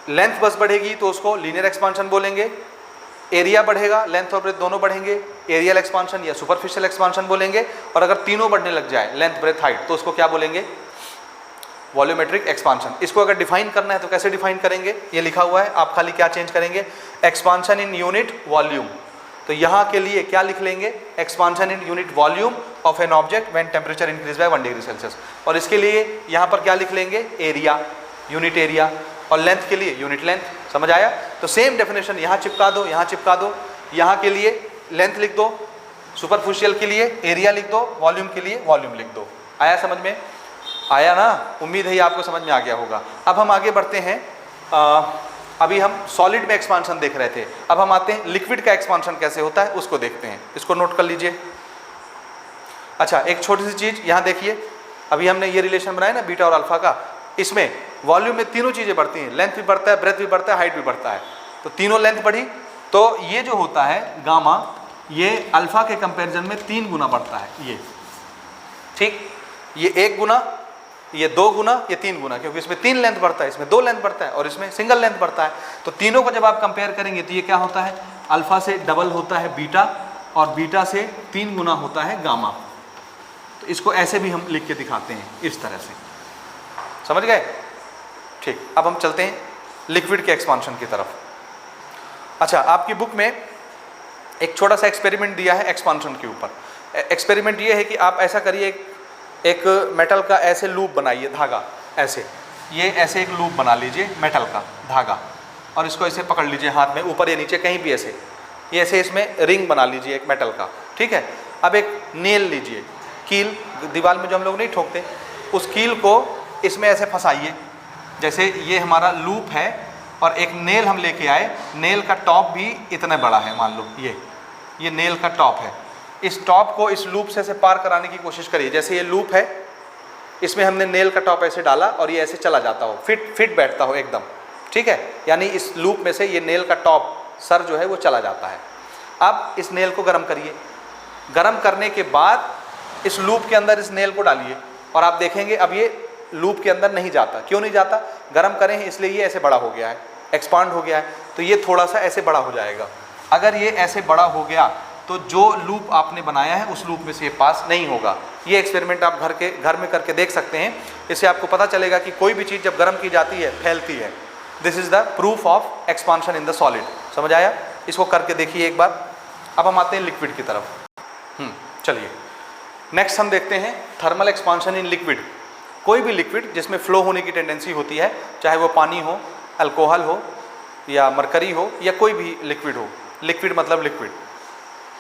लेंथ बस बढ़ेगी तो उसको लीनियर एक्सपांशन बोलेंगे, एरिया बढ़ेगा, लेंथ और ब्रेथ दोनों बढ़ेंगे, एरियल एक्सपांशन या सुपरफिशियल एक्सपांशन बोलेंगे, और अगर तीनों बढ़ने लग जाए लेंथ ब्रेथ हाइट तो उसको क्या बोलेंगे, वॉल्यूमेट्रिक एक्सपांशन। इसको अगर डिफाइन करना है तो कैसे डिफाइन करेंगे, ये लिखा हुआ है, आप खाली क्या चेंज करेंगे, एक्सपांशन इन यूनिट वॉल्यूम। तो यहाँ के लिए क्या लिख लेंगे, expansion in unit volume of an object when temperature increase by 1 degree Celsius. और इसके लिए यहाँ पर क्या लिख लेंगे, एरिया, यूनिट एरिया, और लेंथ के लिए यूनिट लेंथ। समझ आया? तो सेम डेफिनेशन यहाँ चिपका दो, यहाँ चिपका दो, यहाँ के लिए लेंथ लिख दो, सुपरफिशियल के लिए एरिया लिख दो, वॉल्यूम के लिए वॉल्यूम लिख दो। आया समझ में? आया ना? उम्मीद है ये आपको समझ में आ गया होगा। अब हम आगे बढ़ते हैं। अभी हम सॉलिड में एक्सपांशन देख रहे थे, अब हम आते हैं लिक्विड का एक्सपांशन कैसे होता है उसको देखते हैं। इसको नोट कर लीजिए। अच्छा, एक छोटी सी चीज़ यहाँ देखिए, अभी हमने ये रिलेशन बनाया ना बीटा और अल्फा का, इसमें वॉल्यूम में तीनों चीज़ें बढ़ती हैं, लेंथ भी बढ़ता है, ब्रेथ भी बढ़ता है, हाइट भी बढ़ता है। तो तीनों लेंथ बढ़ी तो ये जो होता है गामा, ये अल्फा के कंपैरिजन में 3 गुना बढ़ता है ये। ठीक, ये 1 गुना, ये 2 गुना, ये 3 गुना, क्योंकि इसमें 3 लेंथ बढ़ता है, इसमें 2 लेंथ बढ़ता है और इसमें सिंगल लेंथ बढ़ता है। तो तीनों को जब आप कंपेयर करेंगे तो ये क्या होता है, अल्फा से डबल होता है बीटा और बीटा से 3 गुना होता है गामा। तो इसको ऐसे भी हम लिख के दिखाते हैं इस तरह से। समझ गए? ठीक, अब हम चलते हैं लिक्विड के एक्सपांशन की तरफ। अच्छा, आपकी बुक में एक छोटा सा एक्सपेरिमेंट दिया है एक्सपांशन के ऊपर। एक्सपेरिमेंट ये है कि आप ऐसा करिए, एक मेटल का ऐसे लूप बनाइए, धागा ऐसे, ये ऐसे एक लूप बना लीजिए मेटल का धागा, और इसको ऐसे पकड़ लीजिए हाथ में, ऊपर या नीचे कहीं भी ऐसे, ये ऐसे इसमें रिंग बना लीजिए एक मेटल का। ठीक है, अब एक नेल लीजिए, कील, दीवार में जो हम लोग नहीं ठोकते, उस कील को इसमें ऐसे फंसाइए। जैसे ये हमारा लूप है और एक नेल हम लेके आए, नेल का टॉप भी इतना बड़ा है, मान लो ये नेल का टॉप है। इस टॉप को इस लूप से पार कराने की कोशिश करिए। जैसे ये लूप है, इसमें हमने नेल का टॉप ऐसे डाला और ये ऐसे चला जाता हो, फिट बैठता हो एकदम। ठीक है, यानी इस लूप में से ये नेल का टॉप सर जो है वो चला जाता है। अब इस नेल को गर्म करिए, गर्म करने के बाद इस लूप के अंदर इस नेल को डालिए और आप देखेंगे अब ये लूप के अंदर नहीं जाता। क्यों नहीं जाता? गर्म करें हैं इसलिए ये ऐसे बड़ा हो गया है, एक्सपांड हो गया है, तो ये थोड़ा सा ऐसे बड़ा हो जाएगा। अगर ये ऐसे बड़ा हो गया तो जो लूप आपने बनाया है उस लूप में से ये पास नहीं होगा। ये एक्सपेरिमेंट आप घर में करके देख सकते हैं। इससे आपको पता चलेगा कि कोई भी चीज़ जब गर्म की जाती है फैलती है। This is the proof of expansion in the solid. समझ आया? इसको करके देखिए एक बार। अब हम आते हैं लिक्विड की तरफ। चलिए नेक्स्ट हम देखते हैं थर्मल एक्सपांशन इन लिक्विड। कोई भी लिक्विड जिसमें फ्लो होने की टेंडेंसी होती है, चाहे वो पानी हो, अल्कोहल हो या मरकरी हो या कोई भी लिक्विड हो। लिक्विड मतलब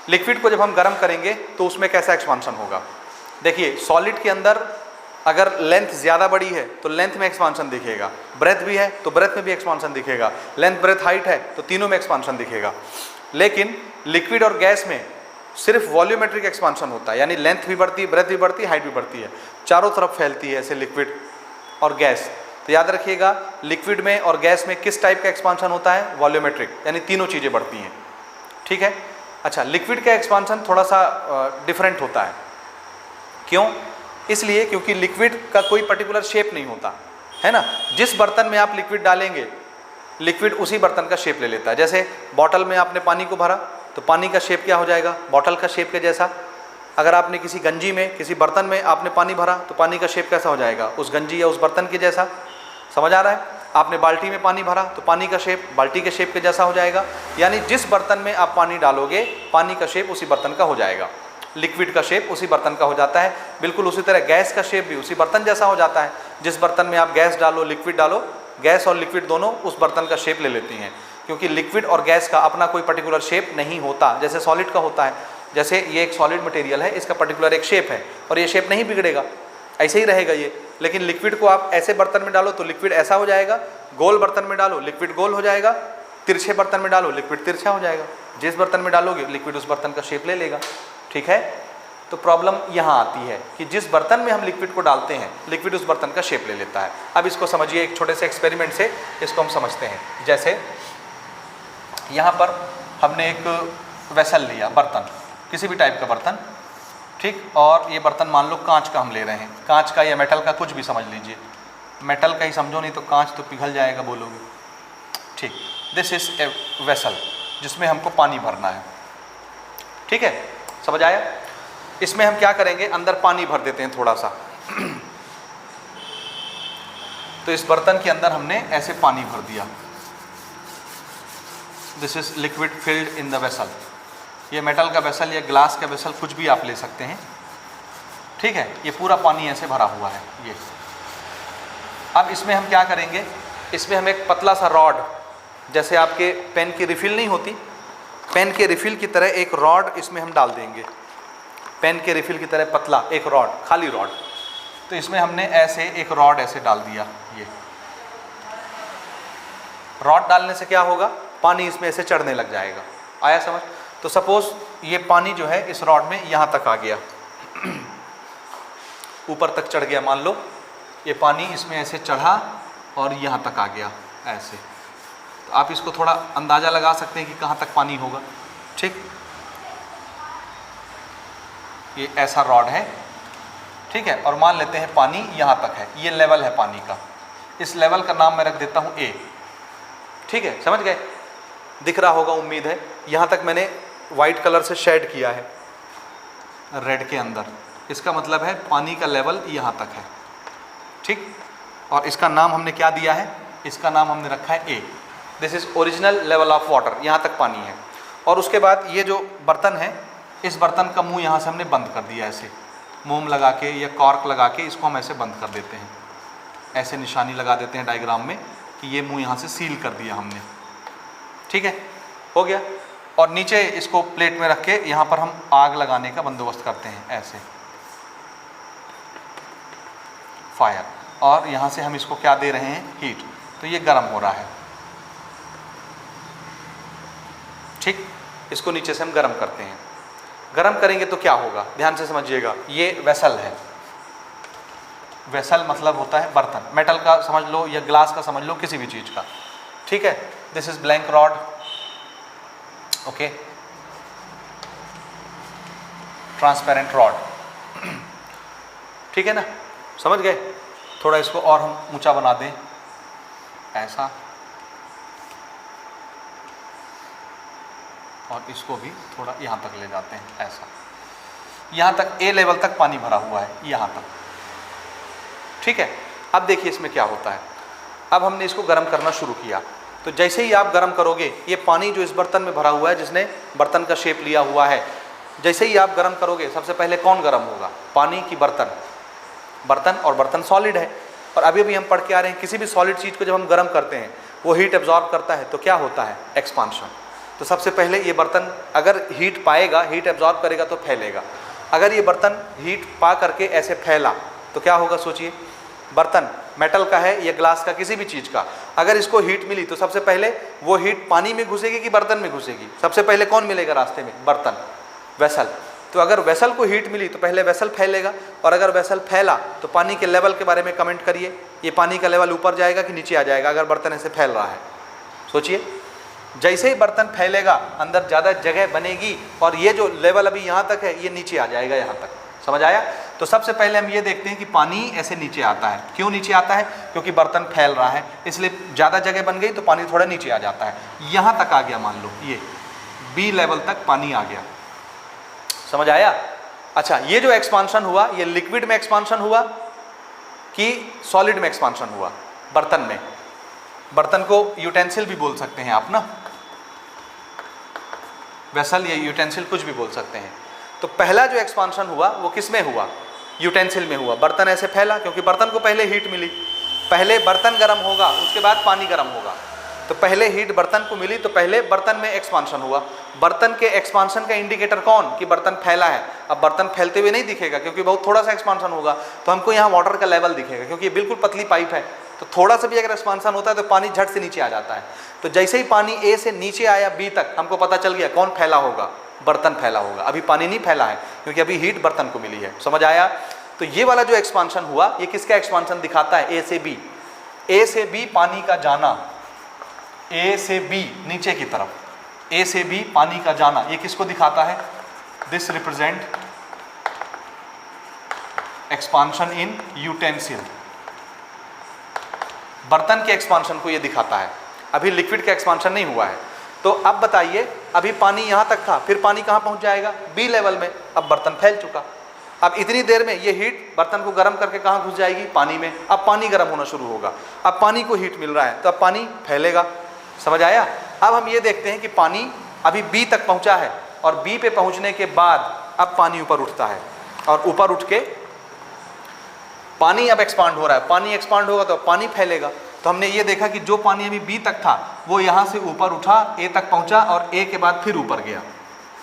लिक्विड को जब हम गर्म करेंगे तो उसमें कैसा एक्सपांशन होगा। देखिए सॉलिड के अंदर अगर लेंथ ज़्यादा बड़ी है तो लेंथ में एक्सपांशन दिखेगा, ब्रेथ भी है तो ब्रेथ में भी एक्सपांशन दिखेगा, लेंथ ब्रेथ हाइट है तो तीनों में एक्सपांशन दिखेगा। लेकिन लिक्विड और गैस में सिर्फ वॉल्यूमेट्रिक एक्सपांशन होता है, यानी लेंथ भी बढ़ती है, ब्रेथ भी बढ़ती है, हाइट भी बढ़ती है, चारों तरफ फैलती है ऐसे लिक्विड और गैस। तो याद रखिएगा लिक्विड में और गैस में किस टाइप का एक्सपांशन होता है, वॉल्यूमेट्रिक, यानी तीनों चीज़ें बढ़ती हैं। ठीक है। अच्छा, लिक्विड का एक्सपांशन थोड़ा सा डिफरेंट होता है। क्यों? इसलिए क्योंकि लिक्विड का कोई पर्टिकुलर शेप नहीं होता है ना। जिस बर्तन में आप लिक्विड डालेंगे लिक्विड उसी बर्तन का शेप ले लेता है। जैसे बॉटल में आपने पानी को भरा तो पानी का शेप क्या हो जाएगा, बॉटल का शेप के जैसा। अगर आपने किसी गंजी में, किसी बर्तन में आपने पानी भरा तो पानी का शेप कैसा हो जाएगा, उस गंजी या उस बर्तन के जैसा। समझ आ रहा है? आपने बाल्टी में पानी भरा तो पानी का शेप बाल्टी के शेप के जैसा हो जाएगा। यानी जिस बर्तन में आप पानी डालोगे पानी का शेप उसी बर्तन का हो जाएगा, लिक्विड का शेप उसी बर्तन का हो जाता है। बिल्कुल उसी तरह गैस का शेप भी उसी बर्तन जैसा हो जाता है। जिस बर्तन में आप गैस डालो, लिक्विड डालो, गैस और लिक्विड दोनों उस बर्तन का शेप ले लेती हैं। क्योंकि लिक्विड और गैस का अपना कोई पर्टिकुलर शेप नहीं होता, जैसे सॉलिड का होता है। जैसे ये एक सॉलिड मटेरियल है, इसका पर्टिकुलर एक शेप है और ये शेप नहीं बिगड़ेगा, ऐसे ही रहेगा ये। लेकिन लिक्विड को आप ऐसे बर्तन में डालो तो लिक्विड ऐसा हो जाएगा, गोल बर्तन में डालो लिक्विड गोल हो जाएगा, तिरछे बर्तन में डालो लिक्विड तिरछा हो जाएगा। जिस बर्तन में डालोगे लिक्विड उस बर्तन का शेप ले लेगा। ठीक है। तो प्रॉब्लम यहाँ आती है कि जिस बर्तन में हम लिक्विड को डालते हैं लिक्विड उस बर्तन का शेप ले लेता है। अब इसको समझिए, एक छोटे से एक्सपेरिमेंट से इसको हम समझते हैं। जैसे यहाँ पर हमने एक वेसल लिया, बर्तन, किसी भी टाइप का बर्तन, ठीक। और ये बर्तन मान लो कांच का हम ले रहे हैं, कांच का या मेटल का, कुछ भी समझ लीजिए, मेटल का ही समझो, नहीं तो कांच तो पिघल जाएगा बोलोगे, ठीक। दिस इज ए वेसल जिसमें हमको पानी भरना है, ठीक है, समझ आया। इसमें हम क्या करेंगे, अंदर पानी भर देते हैं थोड़ा सा। तो इस बर्तन के अंदर हमने ऐसे पानी भर दिया। This is liquid filled in the vessel. ये मेटल का वेसल या ग्लास का वेसल कुछ भी आप ले सकते हैं, ठीक है। ये पूरा पानी ऐसे भरा हुआ है ये। अब इसमें हम क्या करेंगे, इसमें हम एक पतला सा रॉड, जैसे आपके पेन की रिफिल नहीं होती, पेन के रिफिल की तरह एक रॉड इसमें हम डाल देंगे, पेन के रिफिल की तरह पतला एक रॉड, खाली रॉड। तो इसमें हमने ऐसे एक रॉड ऐसे डाल दिया। ये रॉड डालने से क्या होगा, पानी इसमें ऐसे चढ़ने लग जाएगा। आया समझ। तो सपोज ये पानी जो है इस रॉड में यहाँ तक आ गया, ऊपर तक चढ़ गया, मान लो ये पानी इसमें ऐसे चढ़ा और यहाँ तक आ गया ऐसे। तो आप इसको थोड़ा अंदाज़ा लगा सकते हैं कि कहाँ तक पानी होगा, ठीक। ये ऐसा रॉड है, ठीक है। और मान लेते हैं पानी यहाँ तक है, ये लेवल है पानी का। इस लेवल का नाम मैं रख देता हूँ ए, ठीक है, समझ गए। दिख रहा होगा उम्मीद है। यहाँ तक मैंने वाइट कलर से शेड किया है रेड के अंदर, इसका मतलब है पानी का लेवल यहाँ तक है, ठीक। और इसका नाम हमने क्या दिया है, इसका नाम हमने रखा है A. This is original level of water, यहाँ तक पानी है। और उसके बाद ये जो बर्तन है, इस बर्तन का मुंह यहाँ से हमने बंद कर दिया, ऐसे मोम लगा के या कॉर्क लगा के इसको हम ऐसे बंद कर देते हैं, ऐसे निशानी लगा देते हैं डायग्राम में कि ये मुंह यहाँ से सील कर दिया हमने, ठीक है, हो गया। और नीचे इसको प्लेट में रख के यहाँ पर हम आग लगाने का बंदोबस्त करते हैं, ऐसे फायर। और यहाँ से हम इसको क्या दे रहे हैं, हीट। तो ये गर्म हो रहा है, ठीक। इसको नीचे से हम गर्म करते हैं। गर्म करेंगे तो क्या होगा, ध्यान से समझिएगा। ये वेसल है, वेसल मतलब होता है बर्तन, मेटल का समझ लो या ग्लास का समझ लो, किसी भी चीज़ का, ठीक है। This is blank rod, okay, transparent rod, ठीक है ना, समझ गए। थोड़ा इसको और हम ऊंचा बना दें, ऐसा, और इसको भी थोड़ा यहाँ तक ले जाते हैं, ऐसा। यहाँ तक ए लेवल तक पानी भरा हुआ है, यहाँ तक, ठीक है। अब देखिए इसमें क्या होता है। अब हमने इसको गर्म करना शुरू किया, तो जैसे ही आप गर्म करोगे, ये पानी जो इस बर्तन में भरा हुआ है, जिसने बर्तन का शेप लिया हुआ है, जैसे ही आप गर्म करोगे, सबसे पहले कौन गर्म होगा, पानी की बर्तन, बर्तन। और बर्तन सॉलिड है। और अभी भी हम पढ़ के आ रहे हैं, किसी भी सॉलिड चीज़ को जब हम गर्म करते हैं, वो हीट एब्जॉर्ब करता है, तो क्या होता है, एक्सपांशन। तो सबसे पहले ये बर्तन अगर हीट पाएगा, हीट एब्जॉर्ब करेगा तो फैलेगा। अगर ये बर्तन हीट पा करके ऐसे फैला तो क्या होगा, सोचिए। बर्तन मेटल का है या ग्लास का, किसी भी चीज़ का, अगर इसको हीट मिली तो सबसे पहले वो हीट पानी में घुसेगी कि बर्तन में घुसेगी, सबसे पहले कौन मिलेगा रास्ते में, बर्तन, वेसल। तो अगर वेसल को हीट मिली तो पहले वेसल फैलेगा, और अगर वेसल फैला तो पानी के लेवल के बारे में कमेंट करिए, ये पानी का लेवल ऊपर जाएगा कि नीचे आ जाएगा अगर बर्तन ऐसे फैल रहा है, सोचिए। जैसे ही बर्तन फैलेगा, अंदर ज़्यादा जगह बनेगी, और ये जो लेवल अभी यहाँ तक है, ये नीचे आ जाएगा, यहाँ तक, समझ आया। तो सबसे पहले हम ये देखते हैं कि पानी ऐसे नीचे आता है। क्यों नीचे आता है, क्योंकि बर्तन फैल रहा है, इसलिए ज़्यादा जगह बन गई तो पानी थोड़ा नीचे आ जाता है। यहाँ तक आ गया, मान लो ये बी लेवल तक पानी आ गया, समझ आया। अच्छा, ये जो एक्सपांशन हुआ, ये लिक्विड में एक्सपांशन हुआ कि सॉलिड में एक्सपांशन हुआ, बर्तन में। बर्तन को यूटेंसिल भी बोल सकते हैं आप ना, वेसल या यूटेंसिल कुछ भी बोल सकते हैं। तो पहला जो एक्सपांशन हुआ वो किस में हुआ, यूटेंसिल में हुआ। बर्तन ऐसे फैला क्योंकि बर्तन को पहले हीट मिली, पहले बर्तन गर्म होगा उसके बाद पानी गर्म होगा। तो पहले हीट बर्तन को मिली तो पहले बर्तन में एक्सपांशन हुआ। बर्तन के एक्सपांशन का इंडिकेटर कौन, कि बर्तन फैला है। अब बर्तन फैलते हुए नहीं दिखेगा क्योंकि बहुत थोड़ा सा एक्सपांशन होगा, तो हमको यहाँ वाटर का लेवल दिखेगा क्योंकि ये बिल्कुल पतली पाइप है, तो थोड़ा सा भी अगर एक्सपांशन होता है तो पानी झट से नीचे आ जाता है। तो जैसे ही पानी ए से नीचे आया बी तक, हमको पता चल गया कौन फैला होगा, बर्तन फैला होगा। अभी पानी नहीं फैला है क्योंकि अभी हीट बर्तन को मिली है, समझ आया। तो ये वाला जो एक्सपांशन हुआ, ये किसका एक्सपांशन दिखाता है, ए से बी। ए से बी पानी का जाना, ए से बी नीचे की तरफ, ए से बी पानी का जाना, ये किसको दिखाता है, this represent expansion in utensil. बर्तन के एक्सपांशन को ये दिखाता है, अभी लिक्विड का एक्सपांशन नहीं हुआ है। तो अब बताइए, अभी पानी यहाँ तक था, फिर पानी कहाँ पहुँच जाएगा? बी लेवल में। अब बर्तन फैल चुका। अब इतनी देर में ये हीट बर्तन को गर्म करके कहाँ घुस जाएगी? पानी में। अब पानी गर्म होना शुरू होगा, अब पानी को हीट मिल रहा है तो अब पानी फैलेगा। समझ आया? अब हम ये देखते हैं कि पानी अभी बी तक पहुँचा है और बी पे पहुँचने के बाद अब पानी ऊपर उठता है और ऊपर उठ के पानी अब एक्सपांड हो रहा है। पानी एक्सपांड होगा तो पानी फैलेगा। तो हमने ये देखा कि जो पानी अभी बी तक था वो यहाँ से ऊपर उठा, ए तक पहुँचा और ए के बाद फिर ऊपर गया,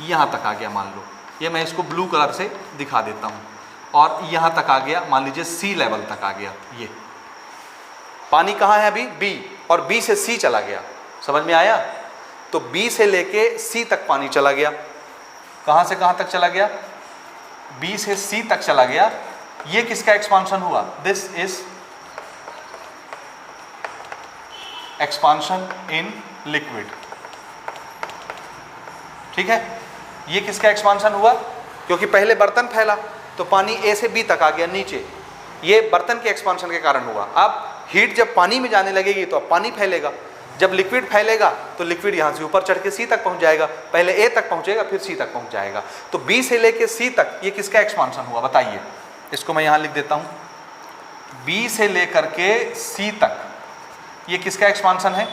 यहाँ तक आ गया। मान लो ये मैं इसको ब्लू कलर से दिखा देता हूँ, और यहाँ तक आ गया, मान लीजिए सी लेवल तक आ गया। ये पानी कहाँ है अभी? बी, और बी से सी चला गया। समझ में आया? तो बी से लेके सी तक पानी चला गया। कहाँ से कहाँ तक चला गया? बी से सी तक चला गया। ये किसका एक्सपांशन हुआ? This is expansion in liquid. ठीक है, ये किसका एक्सपांशन हुआ? क्योंकि पहले बर्तन फैला तो पानी ए से बी तक आ गया नीचे, ये बर्तन के एक्सपांशन के कारण हुआ। अब हीट जब पानी में जाने लगेगी तो अब पानी फैलेगा। जब लिक्विड फैलेगा तो लिक्विड यहाँ से ऊपर चढ़ के सी तक पहुँच जाएगा, पहले ए तक पहुँचेगा फिर सी तक पहुँच जाएगा। तो बी से लेके सी तक ये किसका एक्सपांशन हुआ? बताइए। इसको मैं यहाँ लिख देता हूँ, बी से लेकर के सी तक ये किसका एक्सपांशन है?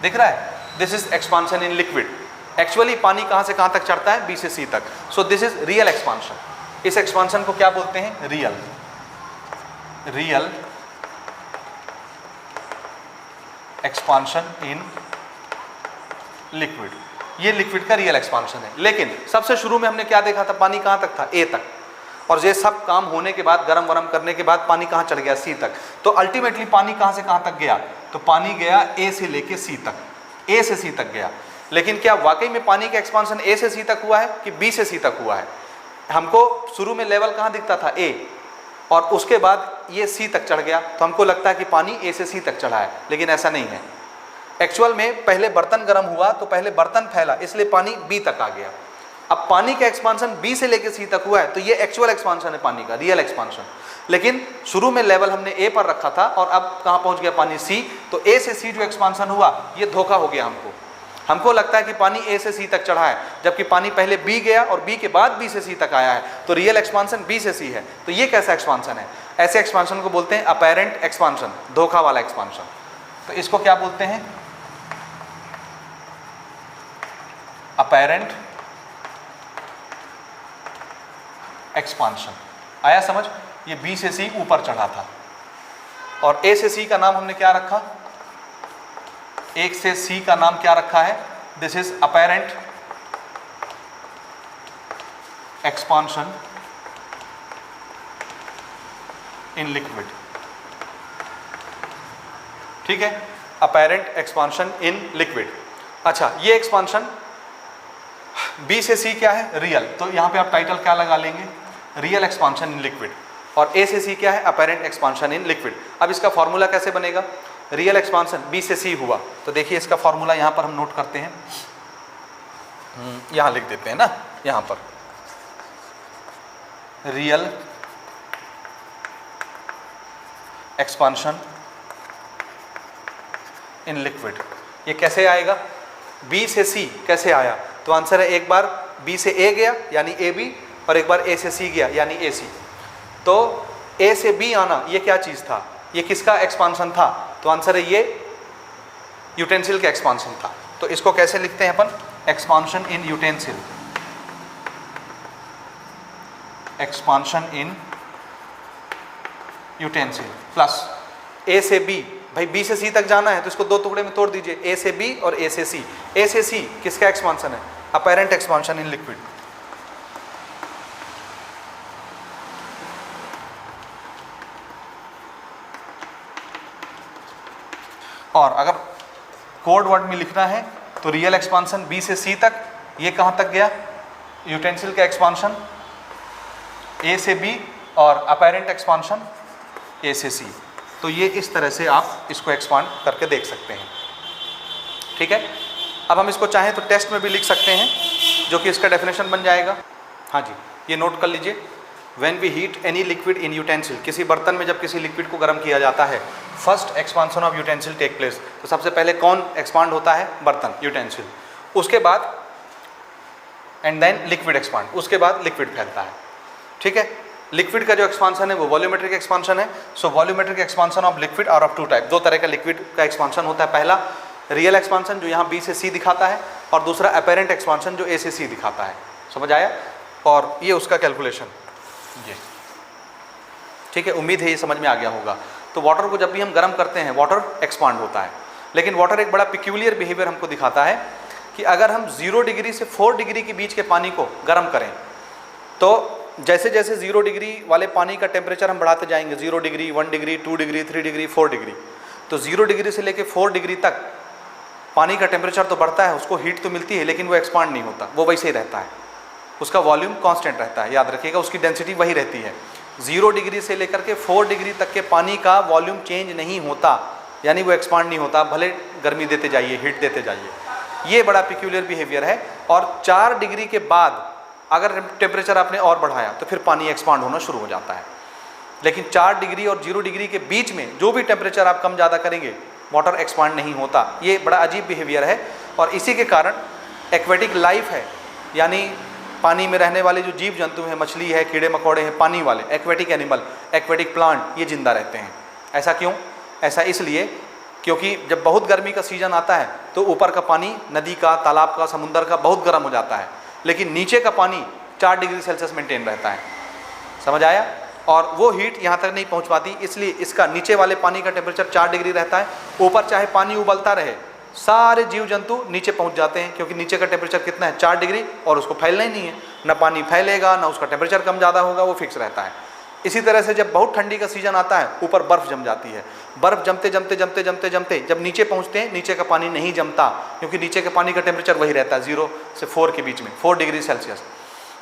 दिख रहा है? This is expansion in liquid. Actually पानी कहाँ से कहाँ तक चढ़ता है? बी से सी तक। So this is real expansion. इस एक्सपांशन को क्या बोलते हैं? Real expansion in liquid. ये लिक्विड का रियल एक्सपांशन है। लेकिन सबसे शुरू में हमने क्या देखा था? पानी कहाँ तक था? ए तक। और ये सब काम होने के बाद, गरम वरम करने के बाद पानी कहाँ चढ़ गया? सी तक। तो अल्टीमेटली पानी कहाँ से कहाँ तक गया? तो पानी गया ए से लेके सी तक, ए से सी तक गया। लेकिन क्या वाकई में पानी का एक्सपांशन ए से सी तक हुआ है कि बी से सी तक हुआ है? हमको शुरू में लेवल कहाँ दिखता था? ए, और उसके बाद ये सी तक चढ़ गया तो हमको लगता है कि पानी ए से सी तक चढ़ा है, लेकिन ऐसा नहीं है। एक्चुअल में पहले बर्तन गर्म हुआ तो पहले बर्तन फैला, इसलिए पानी बी तक आ गया। अब पानी का एक्सपांशन बी से लेके सी तक हुआ है तो ये एक्चुअल एक्सपांशन है पानी का, रियल एक्सपांशन। लेकिन शुरू में लेवल हमने ए पर रखा था और अब कहाँ पहुँच गया पानी? सी। तो ए से सी जो एक्सपांशन हुआ ये धोखा हो गया हमको। हमको लगता है कि पानी ए से सी तक चढ़ा है, जबकि पानी पहले बी गया और बी के बाद बी से सी तक आया है। तो रियल एक्सपांशन बी से सी है। तो ये कैसा एक्सपांशन है? ऐसे एक्सपांशन को बोलते हैं अपैरेंट एक्सपांशन, धोखा वाला एक्सपांशन। तो इसको क्या बोलते हैं? Apparent expansion. आया समझ? ये बी से सी ऊपर चढ़ा था और ए से सी का नाम हमने क्या रखा? एक से सी का नाम क्या रखा है? This is apparent expansion in liquid. ठीक है, अपैरेंट एक्सपांशन इन लिक्विड। अच्छा, ये एक्सपांशन बी से सी क्या है? रियल। तो यहां पे आप टाइटल क्या लगा लेंगे? Real expansion in liquid. और ए से सी क्या है? Apparent expansion in liquid. अब इसका फॉर्मूला कैसे बनेगा? रियल एक्सपांशन बी से सी हुआ तो देखिए इसका फॉर्मूला यहां पर हम नोट करते हैं, यहां लिख देते हैं ना, यहां पर रियल एक्सपांशन इन लिक्विड। ये कैसे आएगा? बी से सी कैसे आया? तो आंसर है एक बार बी से ए गया यानी ए बी, और एक बार ए से सी गया यानी ए सी। तो ए से बी आना ये क्या चीज़ था? ये किसका एक्सपांशन था? तो आंसर है ये यूटेंसिल का एक्सपांशन था। तो इसको कैसे लिखते हैं अपन? एक्सपांशन इन यूटेंसिल। एक्सपांशन इन यूटेंसिल प्लस ए से बी। भाई बी से सी तक जाना है तो इसको दो टुकड़े में तोड़ दीजिए, ए से बी और ए से सी। ए से सी किसका एक्सपांशन है? Apparent expansion in liquid. और अगर कोड वर्ड में लिखना है तो रियल एक्सपांशन बी से सी तक, ये कहाँ तक गया? यूटेंसिल का एक्सपांशन ए से बी, और अपैरेंट एक्सपांशन ए से सी। तो ये इस तरह से आप इसको एक्सपांड करके देख सकते हैं। ठीक है, अब हम इसको चाहें तो टेस्ट में भी लिख सकते हैं। जो कि इसका डेफिनेशन बन जाएगा। हाँ जी, ये नोट कर लीजिए। When we heat any liquid in utensil, किसी बर्तन में जब किसी लिक्विड को गर्म किया जाता है, first expansion of utensil take place. तो सबसे पहले कौन एक्सपांड होता है? बर्तन, यूटेंसिल। उसके बाद एंड देन लिक्विड एक्सपांड, उसके बाद लिक्विड फैलता है। ठीक है, लिक्विड का जो एक्सपांसन है वो वॉल्यूमेट्रिक एक्सपांसन है। So volumetric expansion of liquid are of two type, दो तरह का लिक्विड का एक्सपांसन होता है। पहला रियल एक्सपांसन जो यहाँ बी से सी दिखाता है, और दूसरा अपेरेंट एक्सपांसन जो ए से सी दिखाता है। समझ आया? और ये उसका कैलकुलेशन ये। ठीक है, उम्मीद है ये समझ में आ गया होगा। तो वाटर को जब भी हम गर्म करते हैं वाटर एक्सपांड होता है, लेकिन वाटर एक बड़ा पिक्यूलियर बिहेवियर हमको दिखाता है कि अगर हम 0 डिग्री से 4 डिग्री के बीच के पानी को गर्म करें, तो जैसे जैसे 0 डिग्री वाले पानी का टेम्परेचर हम बढ़ाते जाएंगे, 0 degree, 1 degree, 2 degree, 3 degree, 4 degree, तो 0 डिग्री से लेकर 4 डिग्री तक पानी का टेम्परेचर तो बढ़ता है, उसको हीट तो मिलती है, लेकिन वो एक्सपांड नहीं होता, वो वैसे ही रहता है, उसका वॉल्यूम कांस्टेंट रहता है। याद रखिएगा, उसकी डेंसिटी वही रहती है। 0 डिग्री से लेकर के 4 डिग्री तक के पानी का वॉल्यूम चेंज नहीं होता, यानी वो एक्सपांड नहीं होता, भले गर्मी देते जाइए, हीट देते जाइए। ये बड़ा पिक्यूलियर बिहेवियर है। और 4 डिग्री के बाद अगर टेम्परेचर आपने और बढ़ाया तो फिर पानी एक्सपांड होना शुरू हो जाता है। लेकिन 4 डिग्री और 0 डिग्री के बीच में जो भी टेम्परेचर आप कम ज़्यादा करेंगे, वाटर एक्सपांड नहीं होता। ये बड़ा अजीब बिहेवियर है, और इसी के कारण एक्वेटिक लाइफ है, यानी पानी में रहने वाले जो जीव जंतु हैं, मछली है, कीड़े मकोड़े हैं, पानी वाले एक्वेटिक एनिमल, एक्वेटिक प्लांट, ये जिंदा रहते हैं। ऐसा क्यों? ऐसा इसलिए क्योंकि जब बहुत गर्मी का सीजन आता है तो ऊपर का पानी नदी का, तालाब का, समुद्र का बहुत गर्म हो जाता है, लेकिन नीचे का पानी 4 डिग्री सेल्सियस मेंटेन रहता है। समझ आया? और वो हीट यहाँ तक नहीं पहुँच पाती, इसलिए इसका नीचे वाले पानी का टेम्परेचर 4 डिग्री रहता है। ऊपर चाहे पानी उबलता रहे, सारे जीव जंतु नीचे पहुँच जाते हैं, क्योंकि नीचे का टेम्परेचर कितना है? 4 डिग्री, और उसको फैलना ही नहीं है, ना पानी फैलेगा, ना उसका टेम्परेचर कम ज़्यादा होगा, वो फिक्स रहता है। इसी तरह से जब बहुत ठंडी का सीजन आता है, ऊपर बर्फ़ जम जाती है। बर्फ़ जमते जमते जमते जमते जमते जब नीचे पहुँचते हैं, नीचे का पानी नहीं जमता, क्योंकि नीचे के पानी का टेम्परेचर वही रहता है 0 से 4 के बीच में, 4 डिग्री सेल्सियस।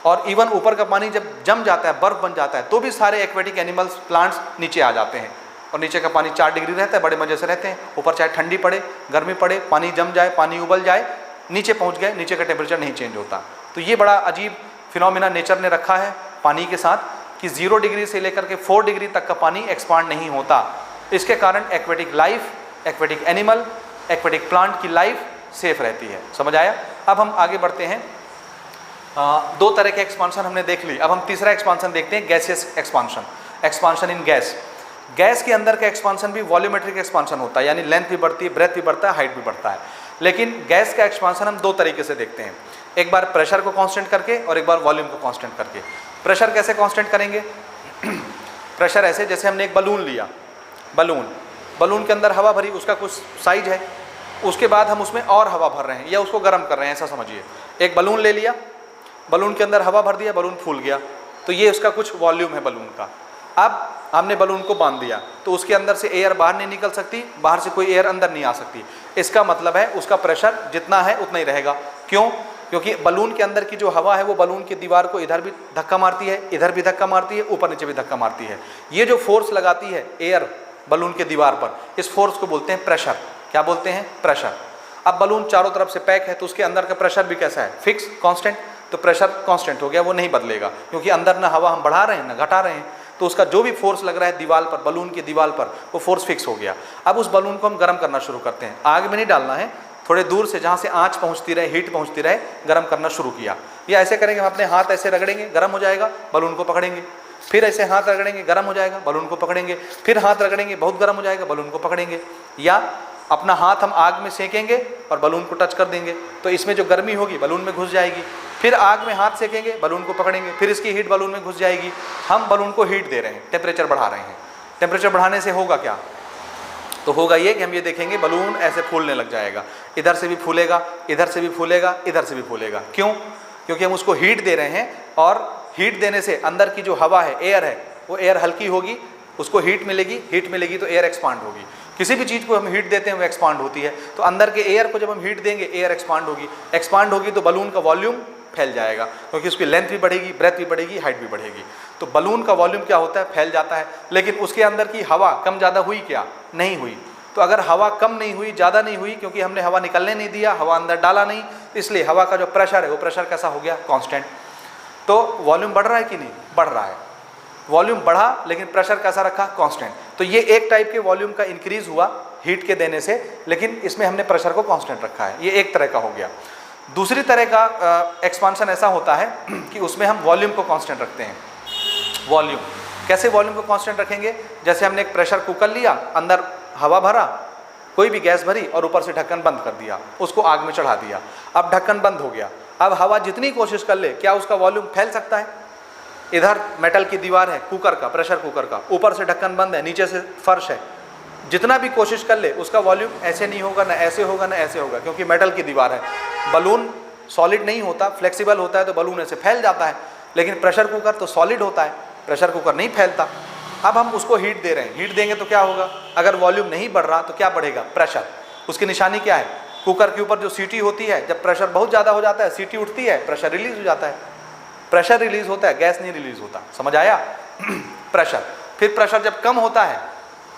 और इवन ऊपर का पानी जब जम जाता है, बर्फ़ बन जाता है, तो भी सारे एक्वेटिक एनिमल्स, प्लांट्स नीचे आ जाते हैं, और नीचे का पानी 4 डिग्री रहता है, बड़े मज़े से रहते हैं। ऊपर चाहे ठंडी पड़े, गर्मी पड़े, पानी जम जाए, पानी उबल जाए, नीचे पहुँच गए, नीचे का टेम्परेचर नहीं चेंज होता। तो ये बड़ा अजीब फिनोमिना नेचर ने रखा है पानी के साथ, कि 0 डिग्री से लेकर के 4 डिग्री तक का पानी एक्सपांड नहीं होता। इसके कारण aquatic life, aquatic animal, aquatic plant की लाइफ सेफ रहती है। समझ आया? अब हम आगे बढ़ते हैं। 2 तरह के एक्सपांशन हमने देख ली, अब हम तीसरा एक्सपांशन देखते हैं, गैसियस एक्सपांशन, एक्सपांशन इन गैस। गैस के अंदर का एक्सपांशन भी वॉल्यूमेट्रिक एक्सपांशन होता है, यानी लेंथ भी बढ़ती है, ब्रेथ भी बढ़ता है, हाइट भी बढ़ता है। लेकिन गैस का एक्सपांशन हम 2 तरीके से देखते हैं, एक बार प्रेशर को कांस्टेंट करके और एक बार वॉल्यूम को कांस्टेंट करके। प्रेशर कैसे कांस्टेंट करेंगे? प्रेशर ऐसे, जैसे हमने एक बलून लिया, बलून के अंदर हवा भरी, उसका कुछ साइज है, उसके बाद हम उसमें और हवा भर रहे हैं या उसको गर्म कर रहे हैं, ऐसा समझिए। एक बलून ले लिया, बलून के अंदर हवा भर दिया, बलून फूल गया, तो ये उसका कुछ वॉल्यूम है बलून का। अब हमने बलून को बांध दिया, तो उसके अंदर से एयर बाहर नहीं निकल सकती, बाहर से कोई एयर अंदर नहीं आ सकती। इसका मतलब है उसका प्रेशर जितना है उतना ही रहेगा। क्यों? क्योंकि बलून के अंदर की जो हवा है वो बलून की दीवार को इधर भी धक्का मारती है, इधर भी धक्का मारती है, ऊपर नीचे भी धक्का मारती है। ये जो फोर्स लगाती है एयर बलून के दीवार पर, इस फोर्स को बोलते हैं प्रेशर। क्या बोलते हैं? प्रेशर। अब बलून चारों तरफ से पैक है, तो उसके अंदर का प्रेशर भी कैसा है? Fix, constant. तो प्रेशर कांस्टेंट हो गया, वो नहीं बदलेगा, क्योंकि अंदर ना हवा हम बढ़ा रहे हैं ना घटा रहे हैं। तो उसका जो भी फोर्स लग रहा है दीवार पर, बलून की दीवार पर, वो फोर्स फिक्स हो गया। अब उस बलून को हम गर्म करना शुरू करते हैं। आग में नहीं डालना है, थोड़े दूर से जहाँ से आँच पहुँचती रहे, हीट पहुँचती रहे, गर्म करना शुरू किया। या ऐसे करेंगे, हम अपने हाथ ऐसे रगड़ेंगे, गर्म हो जाएगा, बलून को पकड़ेंगे, फिर ऐसे हाथ रगड़ेंगे, गर्म हो जाएगा, बलून को पकड़ेंगे, फिर हाथ रगड़ेंगे, बहुत गर्म हो जाएगा, बलून को पकड़ेंगे। या अपना हाथ हम आग में सेकेंगे और बलून को टच कर देंगे, तो इसमें जो गर्मी होगी बलून में घुस जाएगी। फिर आग में हाथ सेकेंगे, बलून को पकड़ेंगे, फिर इसकी हीट बलून में घुस जाएगी। हम बलून को हीट दे रहे हैं, टेम्परेचर बढ़ा रहे हैं। टेम्परेचर बढ़ाने से होगा क्या? तो होगा ये कि हम ये देखेंगे बलून ऐसे फूलने लग जाएगा, इधर से भी फूलेगा, इधर से भी फूलेगा, इधर से भी फूलेगा। क्यों? क्योंकि हम उसको हीट दे रहे हैं, और हीट देने से अंदर की जो हवा है, एयर है, वो एयर हल्की होगी, उसको हीट मिलेगी तो एयर एक्सपांड होगी। किसी भी चीज़ को हम हीट देते हैं वो एक्सपांड होती है, तो अंदर के एयर को जब हम हीट देंगे एयर एक्सपांड होगी तो बलून का वॉल्यूम फैल जाएगा, क्योंकि उसकी लेंथ भी बढ़ेगी, ब्रेथ भी बढ़ेगी, हाइट भी बढ़ेगी। तो बलून का वॉल्यूम क्या होता है? फैल जाता है। लेकिन उसके अंदर की हवा कम ज़्यादा हुई क्या? नहीं हुई। तो अगर हवा कम नहीं हुई, ज़्यादा नहीं हुई, क्योंकि हमने हवा निकलने नहीं दिया, हवा अंदर डाला नहीं, इसलिए हवा का जो प्रेशर है वो प्रेशर कैसा हो गया, कांस्टेंट। तो वॉल्यूम बढ़ रहा है कि नहीं, बढ़ रहा है, वॉल्यूम बढ़ा लेकिन प्रेशर कैसा रखा, कांस्टेंट। तो ये एक टाइप के वॉल्यूम का इंक्रीज हुआ हीट के देने से, लेकिन इसमें हमने प्रेशर को कांस्टेंट रखा है, ये एक तरह का हो गया। दूसरी तरह का एक्सपांशन ऐसा होता है कि उसमें हम वॉल्यूम को कांस्टेंट रखते हैं। वॉल्यूम कैसे वॉल्यूम को कांस्टेंट रखेंगे, जैसे हमने एक प्रेशर कुकर लिया, अंदर हवा भरा, कोई भी गैस भरी और ऊपर से ढक्कन बंद कर दिया, उसको आग में चढ़ा दिया, अब ढक्कन बंद हो गया। अब हवा जितनी कोशिश कर ले, क्या उसका वॉल्यूम फैल सकता है? इधर मेटल की दीवार है कुकर का, प्रेशर कुकर का, ऊपर से ढक्कन बंद है, नीचे से फर्श है, जितना भी कोशिश कर ले उसका वॉल्यूम ऐसे नहीं होगा, ना ऐसे होगा, ना ऐसे होगा, क्योंकि मेटल की दीवार है। बलून सॉलिड नहीं होता, फ्लेक्सिबल होता है, तो बलून ऐसे फैल जाता है, लेकिन प्रेशर कुकर तो सॉलिड होता है, प्रेशर कुकर नहीं फैलता। अब हम उसको हीट दे रहे हैं, हीट देंगे तो क्या होगा, अगर वॉल्यूम नहीं बढ़ रहा तो क्या बढ़ेगा, प्रेशर। उसकी निशानी क्या है, कुकर के ऊपर जो सीटी होती है, जब प्रेशर बहुत ज़्यादा हो जाता है सीटी उठती है, प्रेशर रिलीज हो जाता है, प्रेशर रिलीज होता है, गैस नहीं रिलीज होता, समझ आया? प्रेशर, फिर प्रेशर जब कम होता है